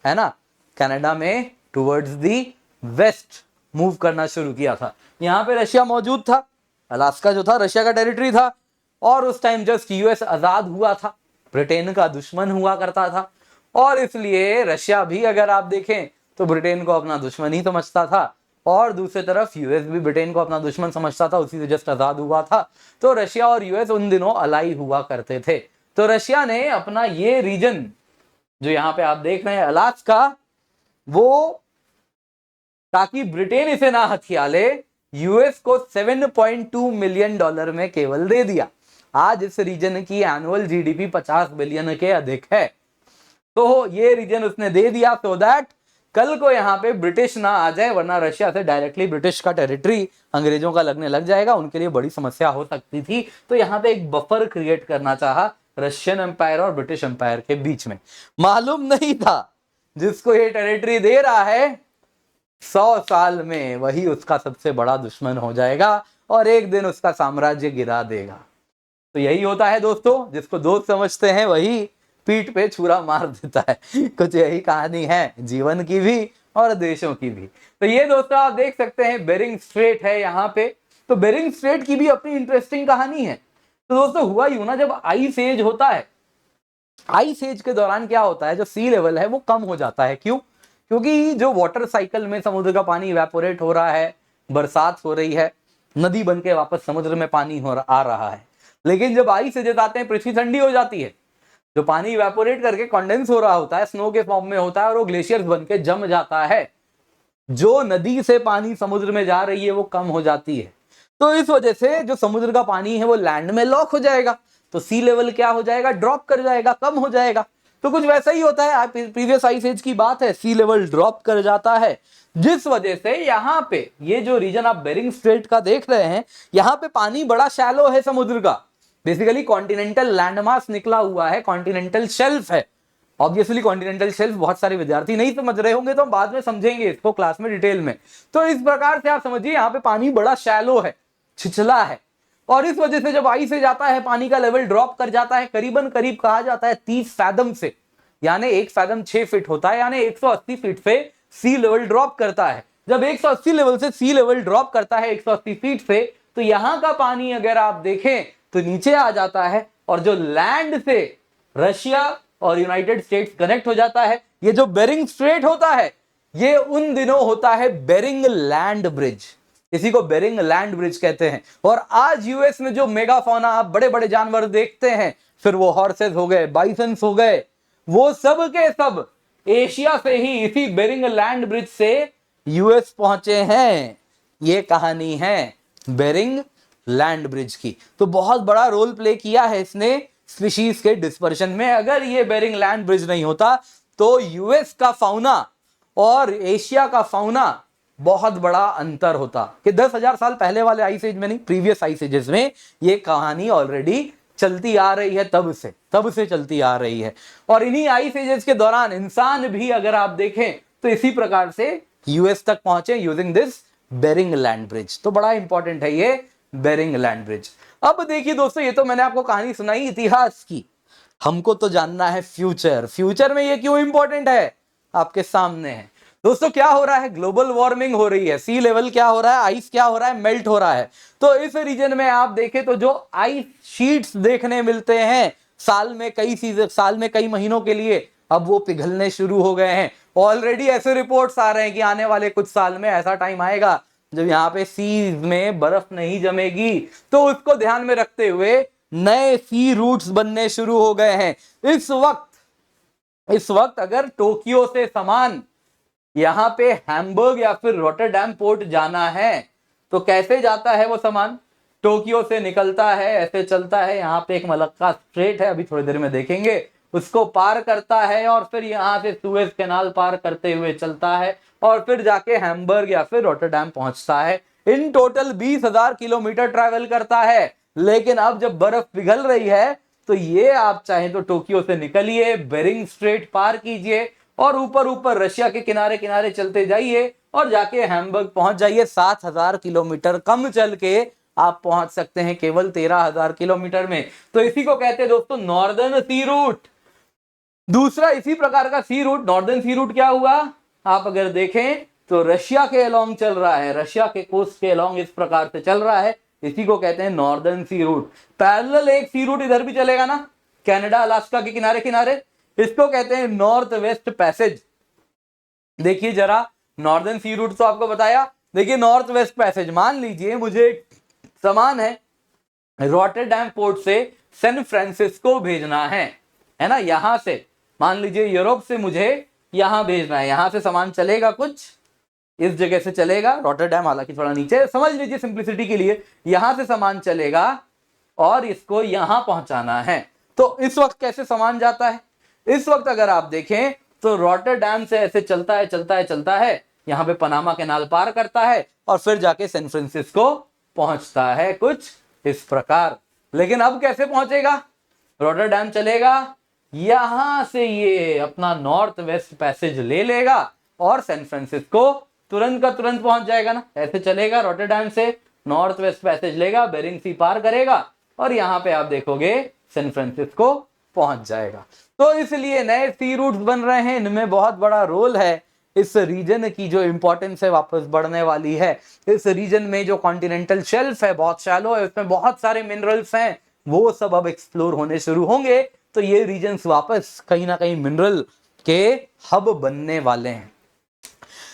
है ना, कनाडा में टुवर्ड्स दी वेस्ट। मूव करना शुरू किया था। यहाँ पे रशिया मौजूद था, अलास्का जो था रशिया का टेरिटरी था, और उस टाइम जस्ट यूएस आजाद हुआ था, ब्रिटेन का दुश्मन हुआ करता था, और इसलिए रशिया भी अगर आप देखें तो ब्रिटेन को अपना दुश्मन ही समझता था, और दूसरी तरफ यूएस भी ब्रिटेन को अपना दुश्मन समझता था, उसी से जस्ट आजाद हुआ था। तो रशिया और यूएस उन दिनों अलाई हुआ करते थे। तो रशिया ने अपना ये रीजन जो यहाँ पे आप देख रहे हैं अलास्का, वो ताकि ब्रिटेन इसे ना हथिया ले, यूएस को $7.2 मिलियन में केवल दे दिया। आज इस रीजन की एनुअल जीडीपी 50 बिलियन के अधिक है। तो ये रीजन उसने दे दिया सो दैट कल को यहाँ पे ब्रिटिश ना आ जाए, वरना रशिया से डायरेक्टली ब्रिटिश का टेरिटरी अंग्रेजों का लगने लग जाएगा, उनके लिए बड़ी समस्या हो सकती थी। तो यहाँ पे एक बफर क्रिएट करना चाहा रशियन एम्पायर और ब्रिटिश एम्पायर के बीच में। मालूम नहीं था जिसको ये टेरिटरी दे रहा है 100 साल में वही उसका सबसे बड़ा दुश्मन हो जाएगा और एक दिन उसका साम्राज्य गिरा देगा। तो यही होता है दोस्तों, जिसको दोस्त समझते हैं वही पीठ पे छुरा मार देता है। कुछ यही कहानी है जीवन की भी और देशों की भी। तो ये दोस्तों आप देख सकते हैं बेरिंग स्ट्रेट है यहाँ पे। तो बेरिंग स्ट्रेट की भी अपनी इंटरेस्टिंग कहानी है। तो दोस्तों हुआ यूं ना, जब आइस एज होता है, आइस एज के दौरान क्या होता है, जो सी लेवल है वो कम हो जाता है। क्यों? क्योंकि जो वाटर साइकिल में समुद्र का पानी इवेपोरेट हो रहा है, बरसात हो रही है, नदी बन के वापस समुद्र में पानी आ रहा है। लेकिन जब आइस एजेस आते हैं, पृथ्वी ठंडी हो जाती है, जो पानी इवेपोरेट करके कंडेंस हो रहा होता है, स्नो के फॉर्म में होता है और वो ग्लेशियर्स बन के जम जाता है। जो नदी से पानी समुद्र में जा रही है वो कम हो जाती है। तो इस वजह से जो समुद्र का पानी है वो लैंड में लॉक हो जाएगा, तो सी लेवल क्या हो जाएगा, ड्रॉप कर जाएगा, कम हो जाएगा। तो कुछ वैसा ही होता है, प्रीवियस आइस एज की बात है, सी लेवल ड्रॉप कर जाता है, जिस वजह से यहाँ पे ये जो रीजन आप बेरिंग स्ट्रेट का देख रहे हैं, यहाँ पे पानी बड़ा शैलो है समुद्र का। बेसिकली कॉन्टिनेंटल लैंडमास निकला हुआ है, कॉन्टिनेंटल शेल्फ है। ऑब्वियसली कॉन्टिनेंटल शेल्फ बहुत सारे विद्यार्थी नहीं समझ रहे होंगे, तो हम बाद में समझेंगे इसको क्लास में डिटेल में। तो इस प्रकार से आप समझिए यहाँ पे पानी बड़ा शैलो है, छिछला है, और इस वजह से जब आई से जाता है पानी का लेवल ड्रॉप कर जाता है करीबन करीब कहा जाता है 30 फैदम से, यानी 1 फैदम 6 फीट होता है, यानी 180 फीट से सी लेवल ड्रॉप करता है। जब 180 लेवल से सी लेवल ड्रॉप करता है 180 फीट से, तो यहां का पानी अगर आप देखें तो नीचे आ जाता है, और जो लैंड से रशिया और यूनाइटेड स्टेट्स कनेक्ट हो जाता है, ये जो बेरिंग स्ट्रेट होता है, ये उन दिनों होता है बेरिंग लैंड ब्रिज। इसी को बेरिंग लैंड ब्रिज कहते हैं। और आज यूएस में जो मेगाफौना आप बड़े बड़े जानवर देखते हैं, फिर वो हॉर्सेस हो गए, बाइसन्स हो गए, वो सब के सब एशिया से ही इसी बेरिंग लैंड ब्रिज से यूएस पहुंचे हैं। ये कहानी है बेरिंग लैंड ब्रिज की। तो बहुत बड़ा रोल प्ले किया है इसने स्पीशीज के डिस्पर्शन में। अगर ये बेरिंग लैंड ब्रिज नहीं होता तो यूएस का फाउना और एशिया का फाउना बहुत बड़ा अंतर होता, कि 10,000 साल पहले वाले आइस एज में नहीं, प्रीवियस आइस एजेस में ये कहानी ऑलरेडी चलती आ रही है, तब से चलती आ रही है। और इन्हीं आइस एजेस के दौरान इंसान भी अगर आप देखें तो इसी प्रकार से यूएस तक पहुंचे using this Bering land bridge. तो बड़ा इंपॉर्टेंट है ये बेरिंग लैंड ब्रिज। अब देखिए दोस्तों, ये तो मैंने आपको कहानी सुनाई इतिहास की, हमको तो जानना है फ्यूचर में ये क्यों इंपॉर्टेंट है आपके सामने है। दोस्तों क्या हो रहा है, ग्लोबल वार्मिंग हो रही है, सी लेवल क्या हो रहा है, आइस क्या हो रहा है, मेल्ट हो रहा है। तो इस रीजन में आप देखें तो जो आइस शीट्स देखने मिलते हैं साल में कई महीनों के लिए, अब वो पिघलने शुरू हो गए हैं। ऑलरेडी ऐसे रिपोर्ट्स आ रहे हैं कि आने वाले कुछ साल में ऐसा टाइम आएगा जब यहाँ पे सी में बर्फ नहीं जमेगी। तो उसको ध्यान में रखते हुए नए सी रूट्स बनने शुरू हो गए हैं। इस वक्त अगर टोक्यो से सामान यहां पे हैम्बर्ग या फिर रॉटरडैम पोर्ट जाना है तो कैसे जाता है वो सामान? टोक्यो से निकलता है, ऐसे चलता है, यहाँ पे एक मलक्का स्ट्रेट है, अभी थोड़ी देर में देखेंगे, उसको पार करता है और फिर यहाँ से सुएज कैनाल पार करते हुए चलता है और फिर जाके हैम्बर्ग या फिर रॉटरडैम पहुंचता है। इन टोटल 20,000 किलोमीटर ट्रैवल करता है। लेकिन अब जब बर्फ पिघल रही है तो ये आप चाहें तो टोक्यो से निकलिए, बेरिंग स्ट्रेट पार कीजिए और ऊपर रशिया के किनारे किनारे चलते जाइए और जाके हैम्बर्ग पहुंच जाइए। 7,000 किलोमीटर कम चल के आप पहुंच सकते हैं केवल 13,000 किलोमीटर में। तो इसी को कहते हैं दोस्तों नॉर्दर्न सी रूट। दूसरा इसी प्रकार का सी रूट, नॉर्दर्न सी रूट क्या हुआ, आप अगर देखें तो रशिया के अलोंग चल रहा है, रशिया के कोस्ट के अलोंग इस प्रकार से चल रहा है, इसी को कहते हैं नॉर्दर्न सी रूट। पैरेलल एक सी रूट इधर भी चलेगा ना, कनाडा अलास्का के किनारे किनारे, इसको कहते हैं नॉर्थ वेस्ट पैसेज। देखिए जरा, नॉर्दर्न सी रूट तो आपको बताया, देखिए नॉर्थ वेस्ट पैसेज, मान लीजिए मुझे सामान है रॉटरडैम पोर्ट से सैन फ्रांसिस्को भेजना है ना, यहां से मान लीजिए यूरोप से मुझे यहां भेजना है, यहां से सामान चलेगा कुछ इस जगह से चलेगा, रॉटरडैम हालांकि थोड़ा नीचे, समझ लीजिए सिंप्लिसिटी के लिए, यहां से सामान चलेगा और इसको यहां पहुंचाना है। तो इस वक्त कैसे सामान जाता है, इस वक्त अगर आप देखें तो रॉटरडैम से ऐसे चलता है चलता है चलता है, यहां पे पनामा कैनाल पार करता है और फिर जाके सैन फ्रांसिस्को पहुंचता है, कुछ इस प्रकार। लेकिन अब कैसे पहुंचेगा, रॉटरडैम चलेगा, यहां से ये अपना नॉर्थ वेस्ट पैसेज ले लेगा और सैन फ्रांसिस्को तुरंत का तुरंत पहुंच जाएगा ना, ऐसे चलेगा रॉटरडैम से नॉर्थ वेस्ट पैसेज लेगा, बेरिंग सी पार करेगा और यहां पे आप देखोगे सैन फ्रांसिस्को पहुंच जाएगा। तो इसलिए नए सी रूट्स बन रहे हैं, इनमें बहुत बड़ा रोल है, इस रीजन की जो इंपॉर्टेंस है वापस बढ़ने वाली है। इस रीजन में जो कॉन्टिनेंटल शेल्फ है बहुत शैलो है, उसमें बहुत सारे मिनरल्स हैं, वो सब अब एक्सप्लोर होने शुरू होंगे, तो ये रीजन्स वापस कहीं ना कहीं मिनरल के हब बनने वाले हैं।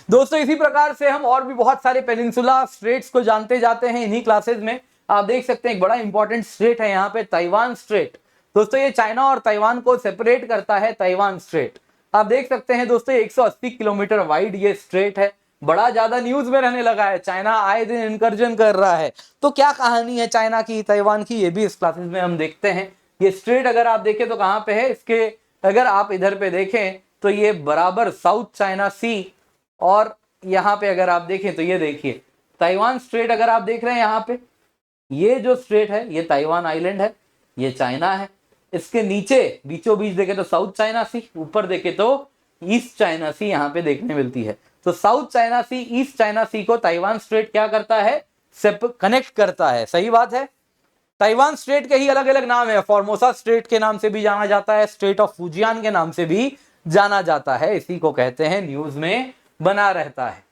दोस्तों इसी प्रकार से हम और भी बहुत सारे पेनिनसुला स्ट्रेट्स को जानते जाते हैं इन्हीं क्लासेस में। आप देख सकते हैं एक बड़ा इंपॉर्टेंट स्ट्रेट है यहाँ पे, ताइवान स्ट्रेट। दोस्तों ये चाइना और ताइवान को सेपरेट करता है, ताइवान स्ट्रेट। आप देख सकते हैं दोस्तों 180 किलोमीटर वाइड ये स्ट्रेट है, बड़ा ज्यादा न्यूज में रहने लगा है, चाइना आए दिन इनकर्जन कर रहा है। तो क्या कहानी है चाइना की, ताइवान की, ये भी इस क्लासेस में हम देखते हैं। ये स्ट्रेट अगर आप देखें तो कहां पे है, इसके अगर आप इधर पे देखें तो ये बराबर साउथ चाइना सी, और यहाँ पे अगर आप देखें तो ये देखिए ताइवान स्ट्रेट अगर आप देख रहे हैं यहाँ पे, ये जो स्ट्रेट है ये ताइवान आइलैंड है, ये चाइना है, इसके नीचे बीचों बीच देखे तो साउथ चाइना सी, ऊपर देखे तो ईस्ट चाइना सी यहाँ पे देखने मिलती है। तो साउथ चाइना सी ईस्ट चाइना सी को ताइवान स्ट्रेट क्या करता है, कनेक्ट करता है, सही बात है। ताइवान स्ट्रेट के ही अलग अलग नाम है, फॉर्मोसा स्ट्रेट के नाम से भी जाना जाता है, स्ट्रेट ऑफ फुजियान के नाम से भी जाना जाता है, इसी को कहते हैं, न्यूज में बना रहता है।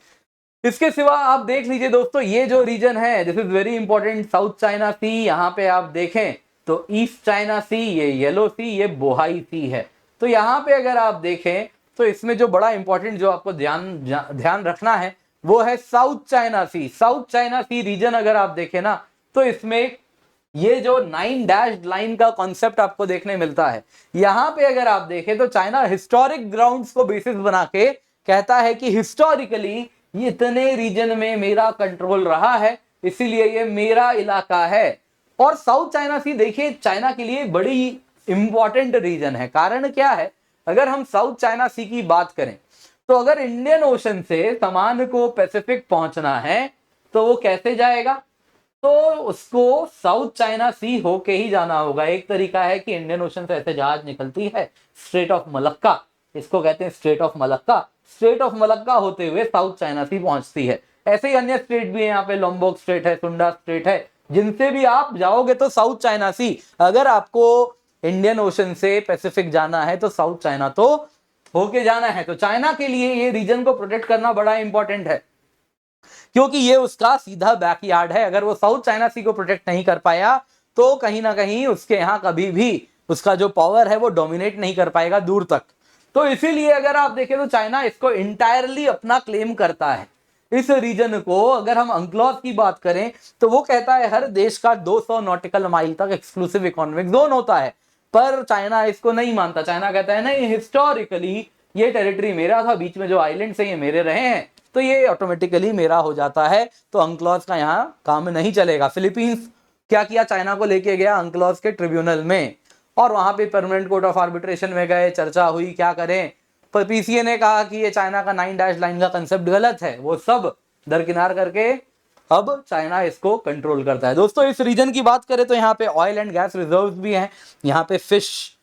इसके सिवा आप देख लीजिए दोस्तों ये जो रीजन है this is very important, South China Sea, यहाँ पे आप देखें तो ईस्ट चाइना सी, ये येलो सी, ये बोहाई सी है। तो यहाँ पे अगर आप देखें तो इसमें जो बड़ा इंपॉर्टेंट जो आपको ध्यान रखना है वो है साउथ चाइना सी। साउथ चाइना सी रीजन अगर आप देखें ना तो इसमें ये जो 9 डैश्ड लाइन का कॉन्सेप्ट आपको देखने मिलता है। यहाँ पे अगर आप देखें तो चाइना हिस्टोरिक ग्राउंड्स को बेसिस बना के कहता है कि हिस्टोरिकली ये इतने रीजन में मेरा कंट्रोल रहा है, इसीलिए ये मेरा इलाका है। और साउथ चाइना सी देखिए चाइना के लिए बड़ी इंपॉर्टेंट रीजन है। कारण क्या है, अगर हम साउथ चाइना सी की बात करें तो अगर इंडियन ओशन से सामान को पैसिफिक पहुंचना है तो वो कैसे जाएगा, तो उसको साउथ चाइना सी होके ही जाना होगा। एक तरीका है कि इंडियन ओशन से ऐसे जहाज निकलती है, स्ट्रेट ऑफ मलक्का, इसको कहते हैं straight of Malacca, straight of Malacca होते हुए साउथ चाइना सी पहुंचती है। ऐसे ही अन्य स्ट्रेट भी है, यहाँ पे लोम्बोक स्ट्रेट है, सुंडा स्ट्रेट है, जिनसे भी आप जाओगे तो साउथ चाइना सी, अगर आपको इंडियन ओशन से पैसिफिक जाना है तो साउथ चाइना तो होके जाना है। तो चाइना के लिए ये रीजन को प्रोटेक्ट करना बड़ा इंपॉर्टेंट है, क्योंकि ये उसका सीधा बैकयार्ड है। अगर वो साउथ चाइना सी को प्रोटेक्ट नहीं कर पाया तो कहीं ना कहीं उसके यहाँ कभी भी उसका जो पावर है वो डोमिनेट नहीं कर पाएगा दूर तक। तो इसीलिए अगर आप देखें तो चाइना इसको इंटायरली अपना क्लेम करता है। इस रीजन को अगर हम अंक्लॉज की बात करें तो वो कहता है हर देश का 200 नॉटिकल माइल तक एक्सक्लूसिव इकोनॉमिक जोन होता है, पर चाइना इसको नहीं मानता। चाइना कहता है नहीं, हिस्टोरिकली ये टेरिटरी मेरा था, बीच में जो आइलैंड्स हैं ये मेरे रहे हैं, तो ये ऑटोमेटिकली मेरा हो जाता है, तो अंक्लॉज का यहाँ काम नहीं चलेगा। फिलीपींस क्या किया, चाइना को लेके गया अंक्लॉज के ट्रिब्यूनल में और वहां पे परमानेंट कोर्ट ऑफ आर्बिट्रेशन में गए, चर्चा हुई क्या करें, पर पीसीए ने कहा कि ये चाइना का 9 डैश लाइन का कंसेप्ट गलत है, वो सब दरकिनार करके अब चाइना इसको कंट्रोल करता है। दोस्तों इस रीजन की बात करें तो यहाँ पे ऑयल एंड गैस रिजर्व्स भी हैं, यहाँ पे फिश,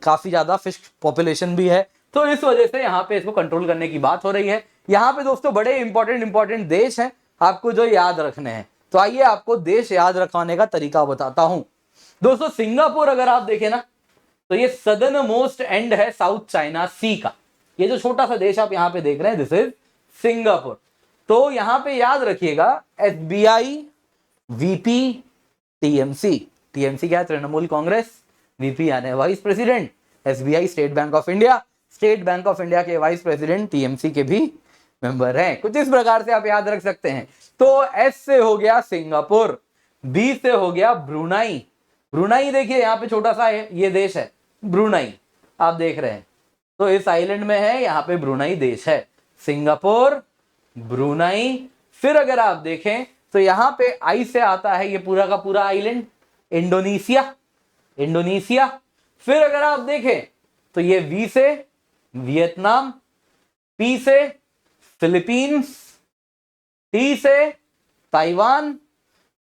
काफी ज्यादा फिश पॉपुलेशन भी है, तो इस वजह से यहाँ पे इसको कंट्रोल करने की बात हो रही है। यहाँ पे दोस्तों बड़े इंपॉर्टेंट देश हैं आपको जो याद रखने हैं, तो आइए आपको देश याद रखवाने का तरीका बताता हूं। दोस्तों सिंगापुर अगर आप देखें ना तो ये सदर्न मोस्ट एंड है साउथ चाइना सी का, ये जो छोटा सा देश आप यहाँ पे देख रहे हैं दिस इज सिंगापुर। तो यहां पे याद रखिएगा SBI, VP, TMC। TMC क्या है? तृणमूल कांग्रेस। VP यानी vice president. SBI state bank of India, state bank of India के वाइस प्रेसिडेंट TMC के भी मेंबर हैं। कुछ इस प्रकार से आप याद रख सकते हैं। तो S से हो गया सिंगापुर, B से हो गया ब्रुनाई। ब्रुनाई देखिए यहाँ पे छोटा सा ये देश है ब्रुनाई, आप देख रहे हैं, तो इस आइलैंड में है, यहाँ पे ब्रुनाई देश है। Singapore, Brunei. फिर अगर आप देखें तो यहां पे आई से आता है ये पूरा का पूरा आइलैंड, इंडोनेशिया। इंडोनेशिया। फिर अगर आप देखें तो ये वी से वियतनाम, पी से फिलीपींस, टी से ताइवान,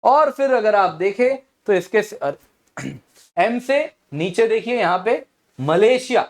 और फिर अगर आप देखें तो इसके एम से नीचे देखिए यहां पे मलेशिया,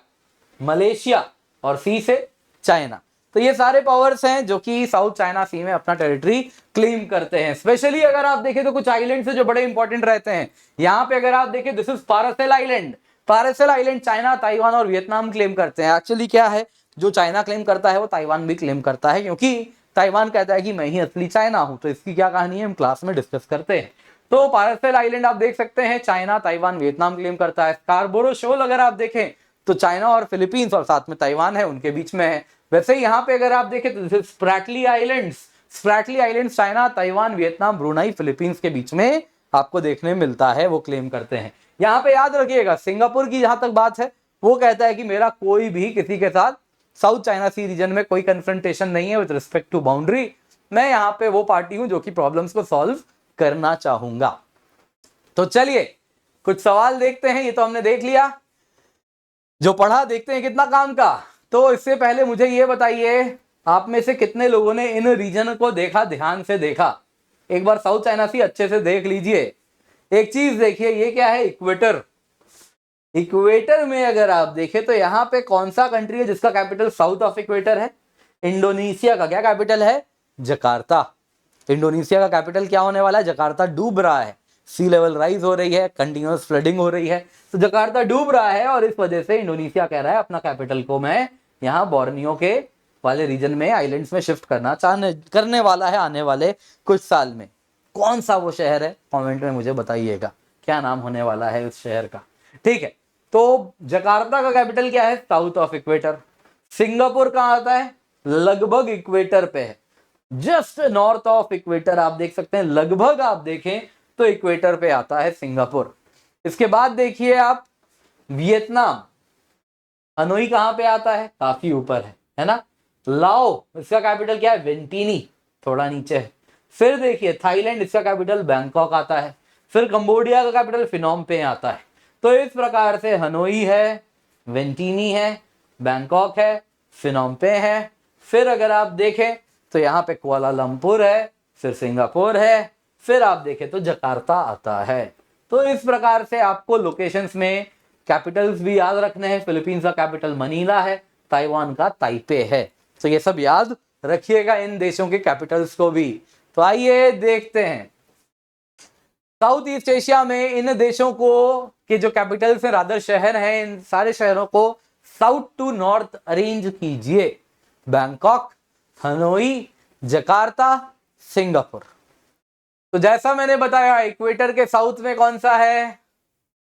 मलेशिया, और सी से चाइना। तो ये सारे पावर्स हैं जो कि साउथ चाइना सी में अपना टेरिटरी क्लेम करते हैं। स्पेशली अगर आप देखें तो कुछ आइलैंड्स हैं जो बड़े इंपॉर्टेंट रहते हैं। यहां पे अगर आप देखें this is Paracel island. Paracel island China, Taiwan और वियतनाम क्लेम करते हैं। एक्चुअली क्या है, जो चाइना क्लेम करता है वो ताइवान भी क्लेम करता है, क्योंकि ताइवान कहता है कि मैं ही असली चाइना हूं। तो इसकी क्या कहानी है हम क्लास में डिस्कस करते हैं। तो पारासेल आइलैंड आप देख सकते हैं चाइना, ताइवान, वियतनाम क्लेम करता है। स्कार्बोरो शोल अगर आप देखें तो चाइना और फिलीपींस और साथ में ताइवान है, उनके बीच में है। वैसे यहाँ पे अगर आप देखें तो Spratly islands, Spratly islands China, Taiwan, Vietnam, Brunei, Philippines के बीच में आपको देखने मिलता है, वो क्लेम करते हैं। यहाँ पे याद रखिएगा सिंगापुर की जहां तक बात है वो कहता है कि मेरा कोई भी किसी के साथ साउथ चाइना सी रीजन में कोई कन्फ्रंटेशन नहीं है विद रिस्पेक्ट टू बाउंड्री। मैं यहाँ पे वो पार्टी हूं जो कि प्रॉब्लम्स को सॉल्व करना चाहूंगा। तो चलिए कुछ सवाल देखते हैं। ये तो हमने देख लिया, जो पढ़ा देखते हैं कितना काम का। तो इससे पहले मुझे ये बताइए आप में से कितने लोगों ने इन रीजन को देखा, ध्यान से देखा। एक बार साउथ चाइना सी अच्छे से देख लीजिए। एक चीज देखिए, ये क्या है, इक्वेटर। इक्वेटर में अगर आप देखें तो यहां पे कौन सा कंट्री है जिसका कैपिटल साउथ ऑफ इक्वेटर है? इंडोनेशिया का क्या कैपिटल है? जकार्ता। इंडोनेशिया का कैपिटल क्या होने वाला है? जकार्ता डूब रहा है, सी लेवल राइज हो रही है, कंटिन्यूअस फ्लडिंग हो रही है, तो जकार्ता डूब रहा है और इस वजह से इंडोनेशिया कह रहा है अपना कैपिटल को मैं यहाँ बोर्नियो के वाले रीजन में, आइलैंड्स में शिफ्ट करने वाला है आने वाले कुछ साल में। कौन सा वो शहर है कमेंट में मुझे बताइएगा, क्या नाम होने वाला है उस शहर का। ठीक है, तो जकार्ता का कैपिटल क्या है? South of equator. सिंगापुर कहाँ आता है? लगभग इक्वेटर पे है, जस्ट नॉर्थ ऑफ इक्वेटर। आप देख सकते हैं लगभग आप देखें तो इक्वेटर पे आता है सिंगापुर। इसके बाद देखिए आप वियतनाम, हनोई कहां पे आता है? काफी ऊपर है ना। लाओ, इसका कैपिटल क्या है? वेंटिनी, थोड़ा नीचे है। फिर देखिए थाईलैंड, इसका कैपिटल बैंकॉक आता है। फिर कंबोडिया का कैपिटल फिनोम पेन आता है। तो इस प्रकार से हनोई है, वेंटिनी है, बैंकॉक है, फिनोम पेन है। फिर अगर आप देखें तो यहाँ पे कुआलालंपुर है, फिर सिंगापुर है, फिर आप देखें तो जकार्ता आता है। तो इस प्रकार से आपको लोकेशंस में कैपिटल्स भी याद रखने हैं। फिलीपींस का कैपिटल मनीला है, ताइवान का ताइपे है। तो ये सब याद रखिएगा इन देशों के कैपिटल्स को भी। तो आइए देखते हैं साउथ ईस्ट एशिया में इन देशों को के जो कैपिटल्स हैं, रादर शहर हैं, इन सारे शहरों को साउथ टू नॉर्थ अरेंज कीजिए। Bangkok, Hanoi, Jakarta, Singapore. तो जैसा मैंने बताया इक्वेटर के साउथ में कौन सा है?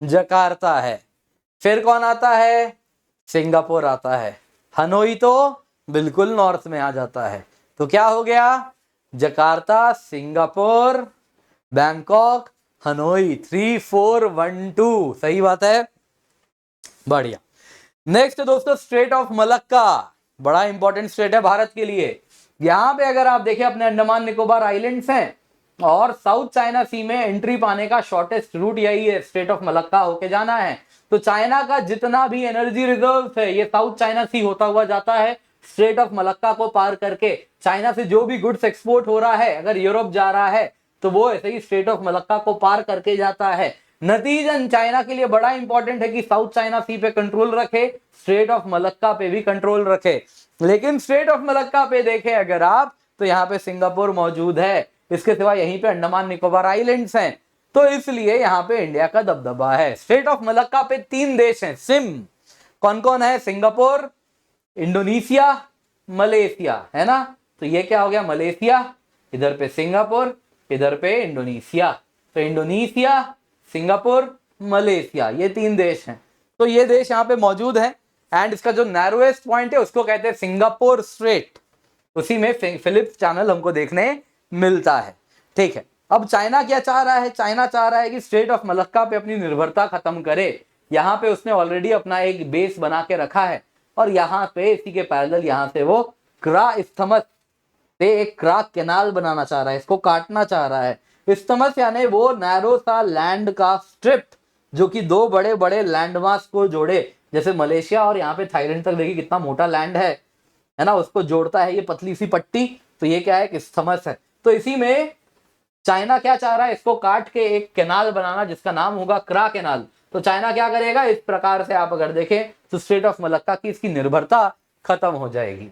जकार्ता है। फिर कौन आता है? सिंगापुर आता है। हनोई तो बिल्कुल नॉर्थ में आ जाता है। तो क्या हो गया? Jakarta, Singapore, Bangkok, Hanoi. 3 4 1 2 सही बात है, बढ़िया। नेक्स्ट दोस्तों स्ट्रेट ऑफ मलक्का, बड़ा इंपॉर्टेंट स्ट्रेट है भारत के लिए। यहां पे अगर आप देखें अपने अंडमान निकोबार आइलैंड्स हैं और साउथ चाइना सी में एंट्री पाने का शॉर्टेस्ट रूट यही है, स्ट्रेट ऑफ मलक्का होके जाना है। तो चाइना का जितना भी एनर्जी रिजर्व है ये साउथ चाइना सी होता हुआ जाता है, स्ट्रेट ऑफ मलक्का को पार करके। चाइना से जो भी गुड्स एक्सपोर्ट हो रहा है, अगर यूरोप जा रहा है तो वो ऐसे ही स्ट्रेट ऑफ मलक्का को पार करके जाता है। नतीजन चाइना के लिए बड़ा इंपॉर्टेंट है कि साउथ चाइना सी पे कंट्रोल रखे, स्ट्रेट ऑफ मलक्का पे भी कंट्रोल रखे। लेकिन स्ट्रेट ऑफ मलक्का पे देखें अगर आप तो यहाँ पे सिंगापुर मौजूद है, इसके सिवा यहीं पे अंडमान निकोबार आइलैंड्स हैं, तो इसलिए यहाँ पे इंडिया का दबदबा है। स्ट्रेट ऑफ मलक्का पे 3 देश हैं सिम, कौन कौन है? सिंगापुर, इंडोनेशिया, मलेशिया, है ना। तो ये क्या हो गया, मलेशिया, इधर पे सिंगापुर, इधर पे इंडोनेशिया। तो इंडोनेशिया, सिंगापुर, मलेशिया, ये 3 देश हैं। तो ये देश यहाँ पे मौजूद है एंड इसका जो नैरोएस्ट पॉइंट है उसको कहते हैं सिंगापुर स्ट्रेट। उसी में फिलिप्स चैनल हमको देखने मिलता है। ठीक है, अब चाइना क्या चाह रहा है, चाइना चाह रहा है कि स्ट्रेट ऑफ मलक्का पे अपनी निर्भरता खत्म करे। यहाँ पे उसने ऑलरेडी अपना एक बेस बना के रखा है और यहाँ पे इसी के पैरेलल यहाँ से वो क्रा इस्थमस से एक क्रा कैनाल बनाना चाह रहा है, इसको काटना चाह रहा है। इस्थमस यानी वो नैरो सा लैंड का स्ट्रिप जो कि 2 बड़े बड़े लैंडमास को जोड़े, जैसे मलेशिया और यहाँ पे थाईलैंड तक देखिए कितना मोटा लैंड है ना, उसको जोड़ता है ये पतली सी पट्टी। तो ये क्या है, इस्थमस है। तो इसी में चाइना क्या चाह रहा है, इसको काट के एक कैनाल बनाना जिसका नाम होगा क्रा कैनाल। तो चाइना क्या करेगा, इस प्रकार से आप अगर देखें तो स्ट्रेट ऑफ मलक्का की इसकी निर्भरता खत्म हो जाएगी।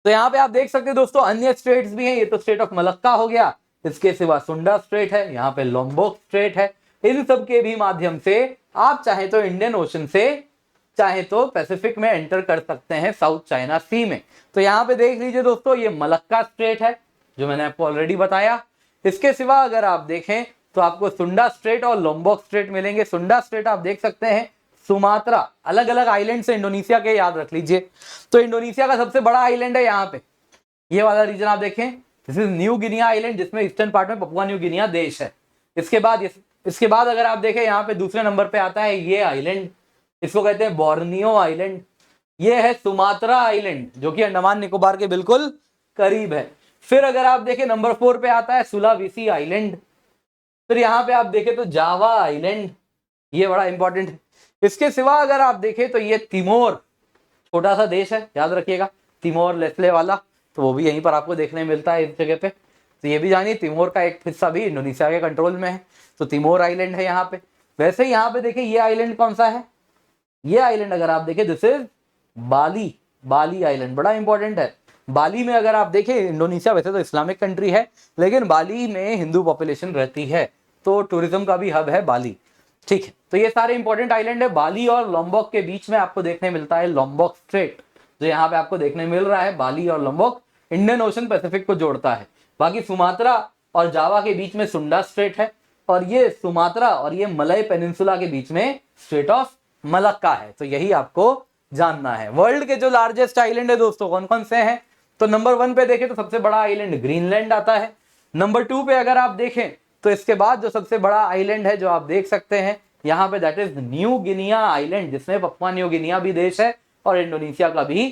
तो यहाँ पे आप देख सकते हैं दोस्तों अन्य स्ट्रेट्स भी हैं, ये तो स्ट्रेट ऑफ मलक्का हो गया, इसके सिवा सुंडा स्ट्रेट है, यहाँ पे लोम्बोक स्ट्रेट है। इन सब के भी माध्यम से आप चाहे तो इंडियन ओशन से चाहे तो पैसिफिक में एंटर कर सकते हैं साउथ चाइना सी में। तो यहाँ पे देख लीजिए दोस्तों ये मलक्का स्ट्रेट है जो मैंने आपको ऑलरेडी बताया। इसके सिवा अगर आप देखें तो आपको सुंडा स्ट्रेट और लोम्बोक स्ट्रेट मिलेंगे। सुंडा स्ट्रेट आप देख सकते हैं सुमात्रा, अलग अलग आइलैंड से इंडोनेशिया के, याद रख लीजिए। तो इंडोनेशिया का सबसे बड़ा आइलैंड है यहाँ पे, ये वाला रीजन आप देखें, this is new Guinea island, जिसमें ईस्टर्न पार्ट में पपुआ न्यू गिनिया देश है। इसके बाद अगर आप देखें यहाँ पे दूसरे नंबर पे आता है ये आइलैंड, इसको कहते हैं बोर्नियो आइलैंड। ये है सुमात्रा आइलैंड जो कि अंडमान निकोबार के बिल्कुल करीब है। फिर अगर आप देखें नंबर 4 पे आता है सुलावेसी आइलैंड। फिर यहाँ पे आप देखें तो जावा आइलैंड, ये बड़ा इंपॉर्टेंट है। इसके सिवा अगर आप देखें तो ये तिमोर, छोटा सा देश है, याद रखिएगा, तिमोर लेस्ले वाला, तो वो भी यहीं पर आपको देखने मिलता है इस जगह पे। तो ये भी जानिए तिमोर का एक हिस्सा भी इंडोनेशिया के कंट्रोल में है, तो तिमोर आइलैंड है यहाँ पे। वैसे ही यहाँ पे देखिए ये आइलैंड कौन सा है, ये आइलैंड अगर आप देखें this is Bali, Bali island, बड़ा इंपॉर्टेंट है। बाली में अगर आप देखें, इंडोनेशिया वैसे तो इस्लामिक कंट्री है लेकिन बाली में हिंदू पॉपुलेशन रहती है, तो टूरिज्म का भी हब है बाली। ठीक है, तो ये सारे इंपॉर्टेंट आइलैंड है। बाली और लोम्बोक के बीच में आपको देखने मिलता है लोम्बोक स्ट्रेट, जो यहाँ पे आपको देखने मिल रहा है। बाली और लोम्बोक इंडियन ओशन पैसिफिक को जोड़ता है। बाकी सुमात्रा और जावा के बीच में सुंडा स्ट्रेट है और ये सुमात्रा और ये मलय पेनिनसुला के बीच में स्ट्रेट ऑफ मलक्का है। तो यही आपको जानना है। वर्ल्ड के जो लार्जेस्ट आइलैंड है दोस्तों कौन कौन से हैं, तो नंबर 1 पे देखें तो सबसे बड़ा आइलैंड ग्रीनलैंड आता है। नंबर 2 पे अगर आप देखें तो इसके बाद जो सबसे बड़ा आइलैंड है जो आप देख सकते हैं यहाँ पे, that is new Guinea island, जिसमें पपुआ न्यू गिनिया भी देश है और इंडोनेशिया का भी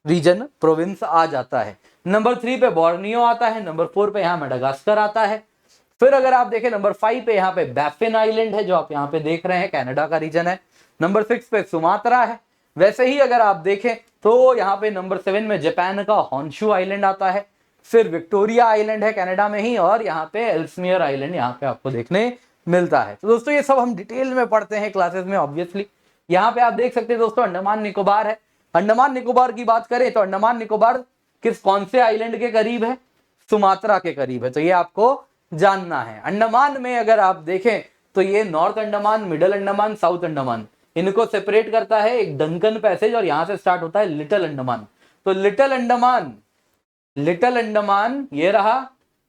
रीजन प्रोविंस आ जाता है। नंबर 3 पे बोर्नियो आता है। नंबर 4 पे यहाँ मेडागास्कर आता है। फिर अगर आप देखें नंबर 5 पे यहाँ पे बैफिन आइलैंड है जो आप यहाँ पे देख रहे हैं, कनाडा का रीजन है। नंबर 6 पे सुमात्रा है। वैसे ही अगर आप देखें तो यहाँ पे नंबर 7 में जापान का हॉन्शू आइलैंड आता है। फिर विक्टोरिया आइलैंड है कनाडा में ही, और यहाँ पे एल्समियर आइलैंड यहाँ पे आपको देखने मिलता है। तो दोस्तों ये सब हम डिटेल में पढ़ते हैं क्लासेस में ऑब्वियसली। यहाँ पे आप देख सकते हैं दोस्तों अंडमान निकोबार है। अंडमान निकोबार की बात करें तो अंडमान निकोबार कौन से आइलैंड के करीब है, सुमात्रा के करीब है। तो ये आपको जानना है। अंडमान में अगर आप देखें तो ये north Andaman, middle Andaman, south Andaman, इनको सेपरेट करता है एक डंकन पैसेज और यहां से स्टार्ट होता है लिटिल अंडमान। तो लिटिल अंडमान ये रहा,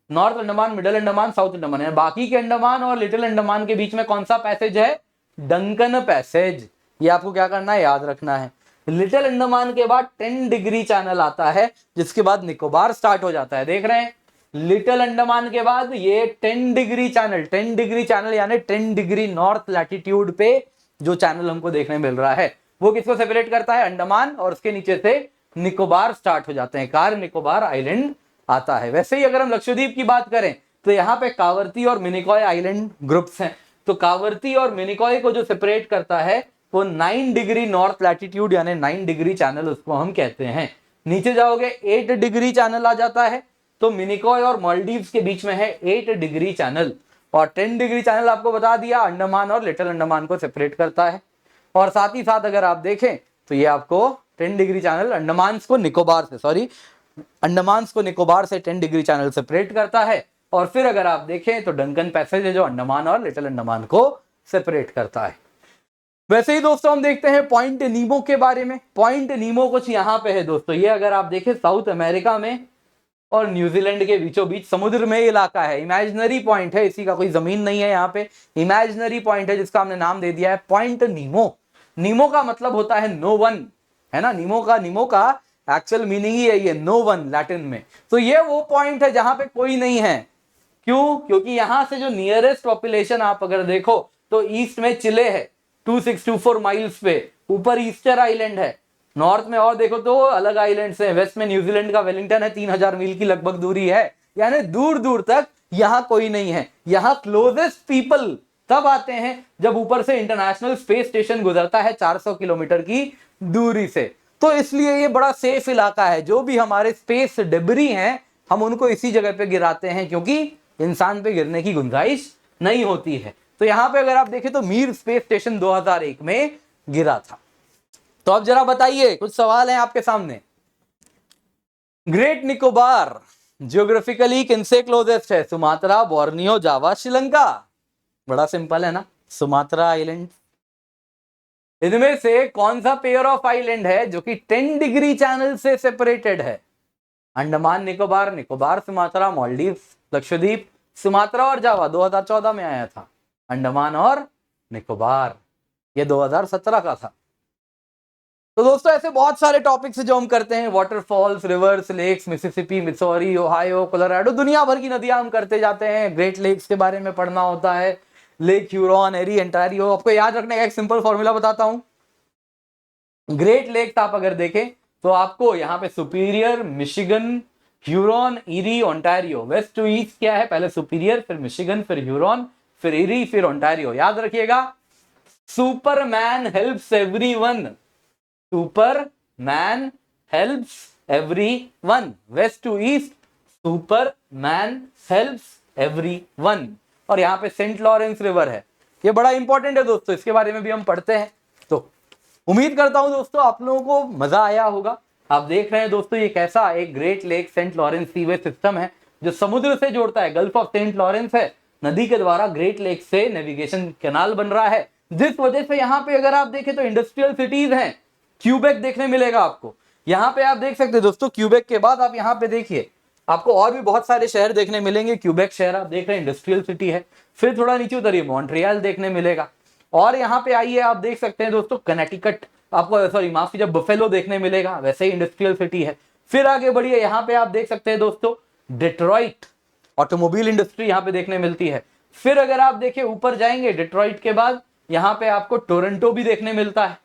north Andaman, middle Andaman, south Andaman है। बाकी के अंडमान और लिटिल अंडमान के बीच में कौन सा पैसेज है, डंकन पैसेज। ये आपको क्या करना है, याद रखना है। लिटिल अंडमान के बाद 10 डिग्री चैनल आता है, जिसके बाद निकोबार स्टार्ट हो जाता है। देख रहे हैं, लिटिल अंडमान के बाद ये 10 डिग्री चैनल यानी 10 डिग्री नॉर्थ लैटिट्यूड पे जो चैनल हमको देखने मिल रहा है वो किसको सेपरेट करता है, अंडमान, और उसके नीचे से निकोबार स्टार्ट हो जाते हैं, कार निकोबार आइलैंड आता है। वैसे ही अगर हम लक्षद्वीप की बात करें तो यहाँ पे कावर्ती और मिनिकॉय आइलैंड ग्रुप्स हैं। तो कावर्ती और मिनिकॉय को जो सेपरेट करता है वो 9 डिग्री नॉर्थ लैटिट्यूड यानी 9 डिग्री चैनल उसको हम कहते हैं। नीचे जाओगे 8 डिग्री चैनल आ जाता है, तो मिनिकॉय और मालदीव्स के बीच में है 8 डिग्री चैनल। और 10 डिग्री चैनल आपको बता दिया अंडमान और लिटिल अंडमान को सेपरेट करता है। और साथ ही साथ अगर आप देखें तो ये आपको 10 डिग्री चैनल अंडमान को निकोबार से 10 डिग्री चैनल सेपरेट करता है। और फिर अगर आप देखें तो डंकन पैसेज है जो अंडमान और लिटिल अंडमान को सेपरेट करता है। वैसे ही दोस्तों हम देखते हैं पॉइंट नीमो के बारे में। पॉइंट नीमो कुछ यहाँ पे है दोस्तों, ये अगर आप देखें साउथ अमेरिका में और न्यूजीलैंड के बीचों बीच समुद्र में इलाका है। इमेजिनरी पॉइंट है, इसी का कोई जमीन नहीं है यहाँ पे, इमेजिनरी पॉइंट है जिसका हमने नाम दे दिया है पॉइंट नीमो। नीमो का मतलब होता है नो वन, है ना। नीमो का एक्चुअल मीनिंग ही है ये नो वन लैटिन में। तो ये वो पॉइंट है जहां पे कोई नहीं है। क्यों? क्योंकि यहां से जो नियरेस्ट पॉपुलेशन आप अगर देखो तो ईस्ट में चिले है 2624 माइल्स पे, ऊपर ईस्टर आइलैंड है, नॉर्थ में और देखो तो अलग आइलैंड्स हैं, वेस्ट में न्यूजीलैंड का वेलिंगटन है, 3000 मील की लगभग दूरी है, यानी दूर दूर तक यहां कोई नहीं है। यहां क्लोजेस्ट पीपल तब आते हैं जब ऊपर से इंटरनेशनल स्पेस स्टेशन गुजरता है 400 किलोमीटर की दूरी से। तो इसलिए ये बड़ा सेफ इलाका है। जो भी हमारे स्पेस डेब्री हैं हम उनको इसी जगह पे गिराते हैं क्योंकि इंसान पे गिरने की गुंजाइश नहीं होती है। तो यहां पे अगर आप देखें तो मीर स्पेस स्टेशन 2001 में गिरा था। तो अब जरा बताइए, कुछ सवाल हैं आपके सामने। ग्रेट निकोबार जियोग्राफिकली किनसे क्लोजेस्ट है? सुमात्रा, बोर्नियो, जावा, श्रीलंका। बड़ा सिंपल है ना, सुमात्रा आइलैंड। इनमें से कौन सा पेयर ऑफ आइलैंड है जो कि 10 डिग्री चैनल से सेपरेटेड है? अंडमान निकोबार, निकोबार, सुमात्रा, मालदीव, लक्षद्वीप। सुमात्रा और जावा 2014 में आया था, अंडमान और निकोबार ये 2017 का था। तो दोस्तों ऐसे बहुत सारे टॉपिक्स जो हम करते हैं, waterfalls, rivers, lakes, Mississippi, Missouri, Ohio, Colorado, दुनिया भर की नदियां हम करते जाते हैं। ग्रेट लेक्स के बारे में पढ़ना होता है, लेक ह्यूरॉन, एरी, ओंटारियो। आपको याद रखने का एक सिंपल फॉर्मूला बताता हूं। ग्रेट लेक्स आप अगर देखें तो आपको यहाँ पे superior, Michigan, Huron, eri, Ontario, waste to east क्या है, पहले सुपीरियर, फिर मिशिगन, फिर ह्यूरॉन, फिर इरी, फिर ओंटारियो। याद रखिएगा, superman helps everyone, superman helps everyone, west to east superman helps everyone. और यहाँ पे सेंट लॉरेंस रिवर है, ये बड़ा इंपॉर्टेंट है दोस्तों, इसके बारे में भी हम पढ़ते हैं। तो उम्मीद करता हूं दोस्तों आप लोगों को मजा आया होगा। आप देख रहे हैं दोस्तों ये कैसा एक great lake Saint Lawrence seaway system है जो समुद्र से जोड़ता है। गल्फ ऑफ सेंट लॉरेंस है, नदी के द्वारा ग्रेट लेक से नेविगेशन कैनाल बन रहा है, जिस वजह से यहाँ पे अगर आप देखें तो इंडस्ट्रियल सिटीज हैं। क्यूबेक देखने मिलेगा आपको, यहाँ पे आप देख सकते हैं दोस्तों। क्यूबेक के बाद आप यहाँ पे देखिए, आपको और भी बहुत सारे शहर देखने मिलेंगे। क्यूबेक शहर आप देख रहे हैं इंडस्ट्रियल सिटी है। फिर थोड़ा नीचे उतरिए, मॉन्ट्रियल देखने मिलेगा। और यहाँ पे आइए, आप देख सकते हैं दोस्तों कनेटिकट, आपको सॉरी माफ कीजिए, बफेलो देखने मिलेगा, वैसे ही इंडस्ट्रियल सिटी है। फिर आगे बढ़िए, यहाँ पे आप देख सकते हैं दोस्तों डिट्रॉइट, ऑटोमोबाइल इंडस्ट्री यहाँ पे देखने मिलती है। फिर अगर आप देखें ऊपर जाएंगे डिट्रॉइट के बाद यहाँ पे आपको टोरंटो भी देखने मिलता है,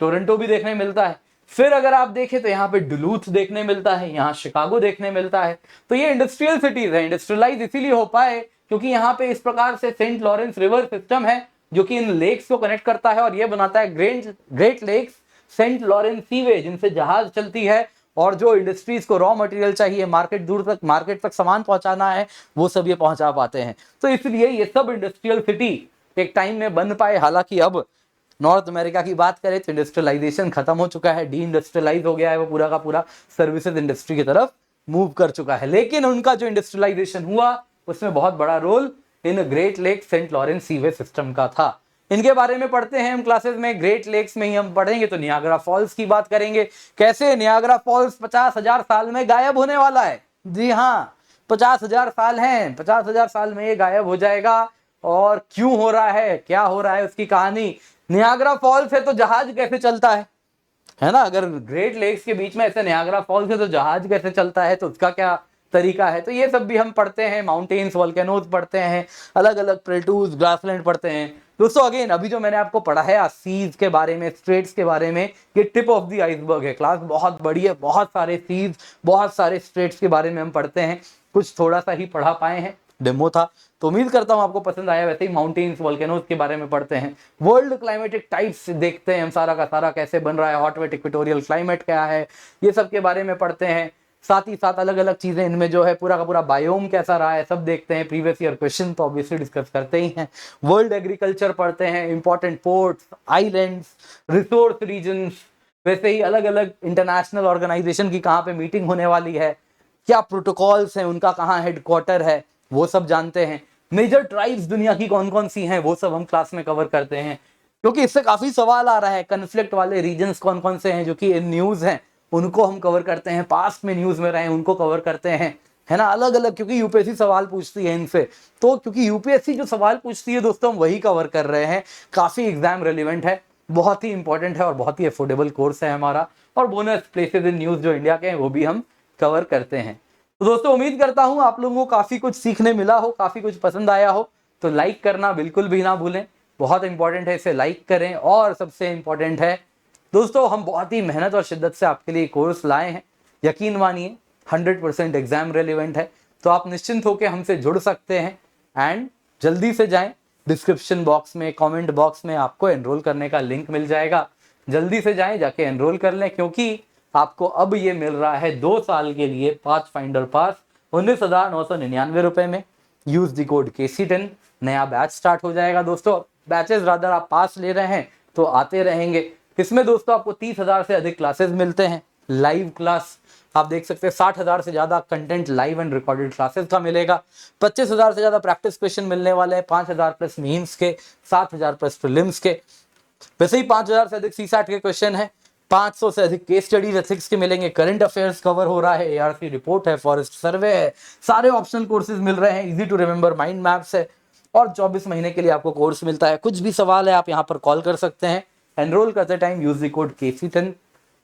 टोरंटो भी देखने मिलता है। फिर अगर आप देखें तो यहाँ पे डुलूथ देखने मिलता है, यहाँ शिकागो देखने मिलता है। तो ये इंडस्ट्रियल सिटीज है। इंडस्ट्रियलाइज इसीलिए हो पाए क्योंकि यहाँ पे इस प्रकार से सेंट लॉरेंस रिवर सिस्टम है जो कि इन लेक्स को कनेक्ट करता है और ये बनाता है great lakes Saint Lawrence seaway, जिनसे जहाज चलती है और जो इंडस्ट्रीज को रॉ मटेरियल चाहिए, मार्केट तक सामान पहुंचाना है, वो सब ये पहुंचा पाते हैं। तो इसलिए ये सब इंडस्ट्रियल सिटी एक टाइम में बन पाए। हालांकि अब नॉर्थ अमेरिका की बात करें तो इंडस्ट्रियलाइजेशन खत्म हो चुका है, डी इंडस्ट्रियलाइज हो गया है, वो पूरा का पूरा सर्विसेज इंडस्ट्री की तरफ मूव कर चुका है। लेकिन उनका जो इंडस्ट्रियलाइजेशन हुआ उसमें बहुत बड़ा रोल इन great lake Saint Lawrence seaway system का था। इनके बारे में पढ़ते हैं हम क्लासेस में। ग्रेट लेक्स में ही हम पढ़ेंगे तो नियाग्रा फॉल्स की बात करेंगे, कैसे नियाग्रा फॉल्स 50,000 साल में गायब होने वाला है। जी हाँ, 50,000 साल हैं, 50,000 साल में ये गायब हो जाएगा। और क्यों हो रहा है, क्या हो रहा है, उसकी कहानी। नियाग्रा फॉल्स है तो जहाज कैसे चलता है ना। अगर ग्रेट लेक्स के बीच में ऐसे नियाग्रा फॉल्स है तो जहाज कैसे चलता है, तो उसका क्या तरीका है, तो ये सब भी हम पढ़ते हैं। माउंटेन्स, वोल्केनोज पढ़ते हैं, अलग अलग प्लेटूज, ग्रासलैंड पढ़ते हैं दोस्तों। अगेन अभी जो मैंने आपको पढ़ा है सीज के बारे में, स्ट्रेट्स के बारे में, ये टिप ऑफ द आइसबर्ग है। क्लास बहुत बड़ी है, बहुत सारे सीज, बहुत सारे स्ट्रेट्स के बारे में हम पढ़ते हैं। कुछ थोड़ा सा ही पढ़ा पाए हैं, डेमो था, तो उम्मीद करता हूं आपको पसंद आया। वैसे ही माउंटेन्स, वोल्केनोज के बारे में पढ़ते हैं, वर्ल्ड क्लाइमेटिक टाइप्स देखते हैं हम, सारा का सारा कैसे बन रहा है, हॉट वेट इक्वेटोरियल क्लाइमेट क्या है, ये सब के बारे में पढ़ते हैं। साथ ही साथ अलग अलग चीजें इनमें जो है पूरा का पूरा बायोम कैसा रहा है सब देखते हैं। प्रीवियस ईयर क्वेश्चन तो ऑब्वियसली डिस्कस करते ही हैं। वर्ल्ड एग्रीकल्चर पढ़ते हैं, important ports, islands, resource regions, वैसे ही अलग अलग इंटरनेशनल ऑर्गेनाइजेशन की कहाँ पे मीटिंग होने वाली है, क्या प्रोटोकॉल्स हैं, उनका कहाँ हेडक्वार्टर है, वो सब जानते हैं। मेजर ट्राइब्स दुनिया की कौन कौन सी हैं, वो सब हम क्लास में कवर करते हैं, क्योंकि इससे काफी सवाल आ रहा है। कन्फ्लिक्ट वाले रीजन्स कौन कौन से हैं जो कि इन न्यूज हैं, उनको हम कवर करते हैं। पास्ट में न्यूज में रहे उनको कवर करते हैं। है ना, अलग अलग, क्योंकि यूपीएससी सवाल पूछती है इनसे। तो क्योंकि यूपीएससी जो सवाल पूछती है दोस्तों, हम वही कवर कर रहे हैं। काफी एग्जाम रेलिवेंट है, बहुत ही इंपॉर्टेंट है और बहुत ही अफोर्डेबल कोर्स है हमारा। और बोनस प्लेसेस इन न्यूज जो इंडिया के हैं वो भी हम कवर करते हैं। तो दोस्तों उम्मीद करता हूं आप लोगों को काफी कुछ सीखने मिला हो, काफी कुछ पसंद आया हो। तो लाइक करना बिल्कुल भी ना भूलें, बहुत इंपॉर्टेंट है, इसे लाइक करें। और सबसे इंपॉर्टेंट है दोस्तों, हम बहुत ही मेहनत और शिद्दत से आपके लिए कोर्स लाए हैं। यकीन मानिए 100% एग्जाम रेलिवेंट है। तो आप निश्चिंत होकर हमसे जुड़ सकते हैं। एंड जल्दी से जाएं, डिस्क्रिप्शन बॉक्स में, कमेंट बॉक्स में आपको एनरोल करने का लिंक मिल जाएगा। जल्दी से जाएं, जाके एनरोल कर लें, क्योंकि आपको अब ये मिल रहा है 2 साल के लिए पाथफाइंडर पास 19,999 रुपए में। Use the code KC10। नया बैच स्टार्ट हो जाएगा दोस्तों, बैचेस रादर आप पास ले रहे हैं तो आते रहेंगे। इसमें दोस्तों आपको 30,000 से अधिक क्लासेस मिलते हैं। लाइव क्लास आप देख सकते हैं, 60,000 से ज्यादा content live and recorded classes का मिलेगा। 25,000 से ज्यादा प्रैक्टिस क्वेश्चन मिलने वाले हैं, 5,000 प्लस मेंस के, 7,000 प्लस प्रीलिम्स के। वैसे ही 5,000 से अधिक CSAT के क्वेश्चन है, 500 से अधिक केस स्टडीज एथिक्स के मिलेंगे, करंट अफेयर्स कवर हो रहा है, ARC रिपोर्ट है, फॉरेस्ट सर्वे है, सारे ऑप्शनल कोर्सेज मिल रहे हैं, easy to remember mind maps है। और 24 महीने के लिए आपको कोर्स मिलता है। कुछ भी सवाल है आप यहाँ पर कॉल कर सकते हैं। एनरोल करते time use the code KC10।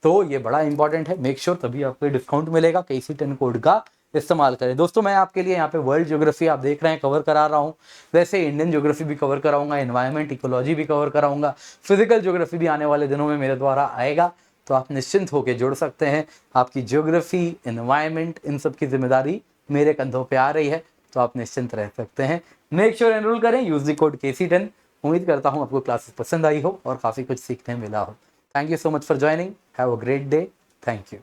तो ये बड़ा इंपॉर्टेंट है, मेक श्योर तभी आपको डिस्काउंट मिलेगा। KC10 कोड का इस्तेमाल करें। दोस्तों मैं आपके लिए यहाँ पे वर्ल्ड ज्योग्राफी आप देख रहे हैं कवर करा रहा हूँ, वैसे इंडियन ज्योग्राफी भी कवर कराऊंगा, एनवायरमेंट इकोलॉजी भी कवर कराऊंगा, फिजिकल ज्योग्राफी भी आने वाले दिनों में मेरे द्वारा आएगा। तो आप निश्चिंत होकर जुड़ सकते हैं। आपकी ज्योग्राफी, एनवायरमेंट, इन सब की जिम्मेदारी मेरे कंधों पे आ रही है, तो आप निश्चिंत रह सकते हैं। मेक श्योर एनरोल करें, यूज द कोड KC10। उम्मीद करता हूँ आपको क्लासेस पसंद आई हो और काफ़ी कुछ सीखने मिला हो। Thank you so much for joining. Have a great day. Thank you.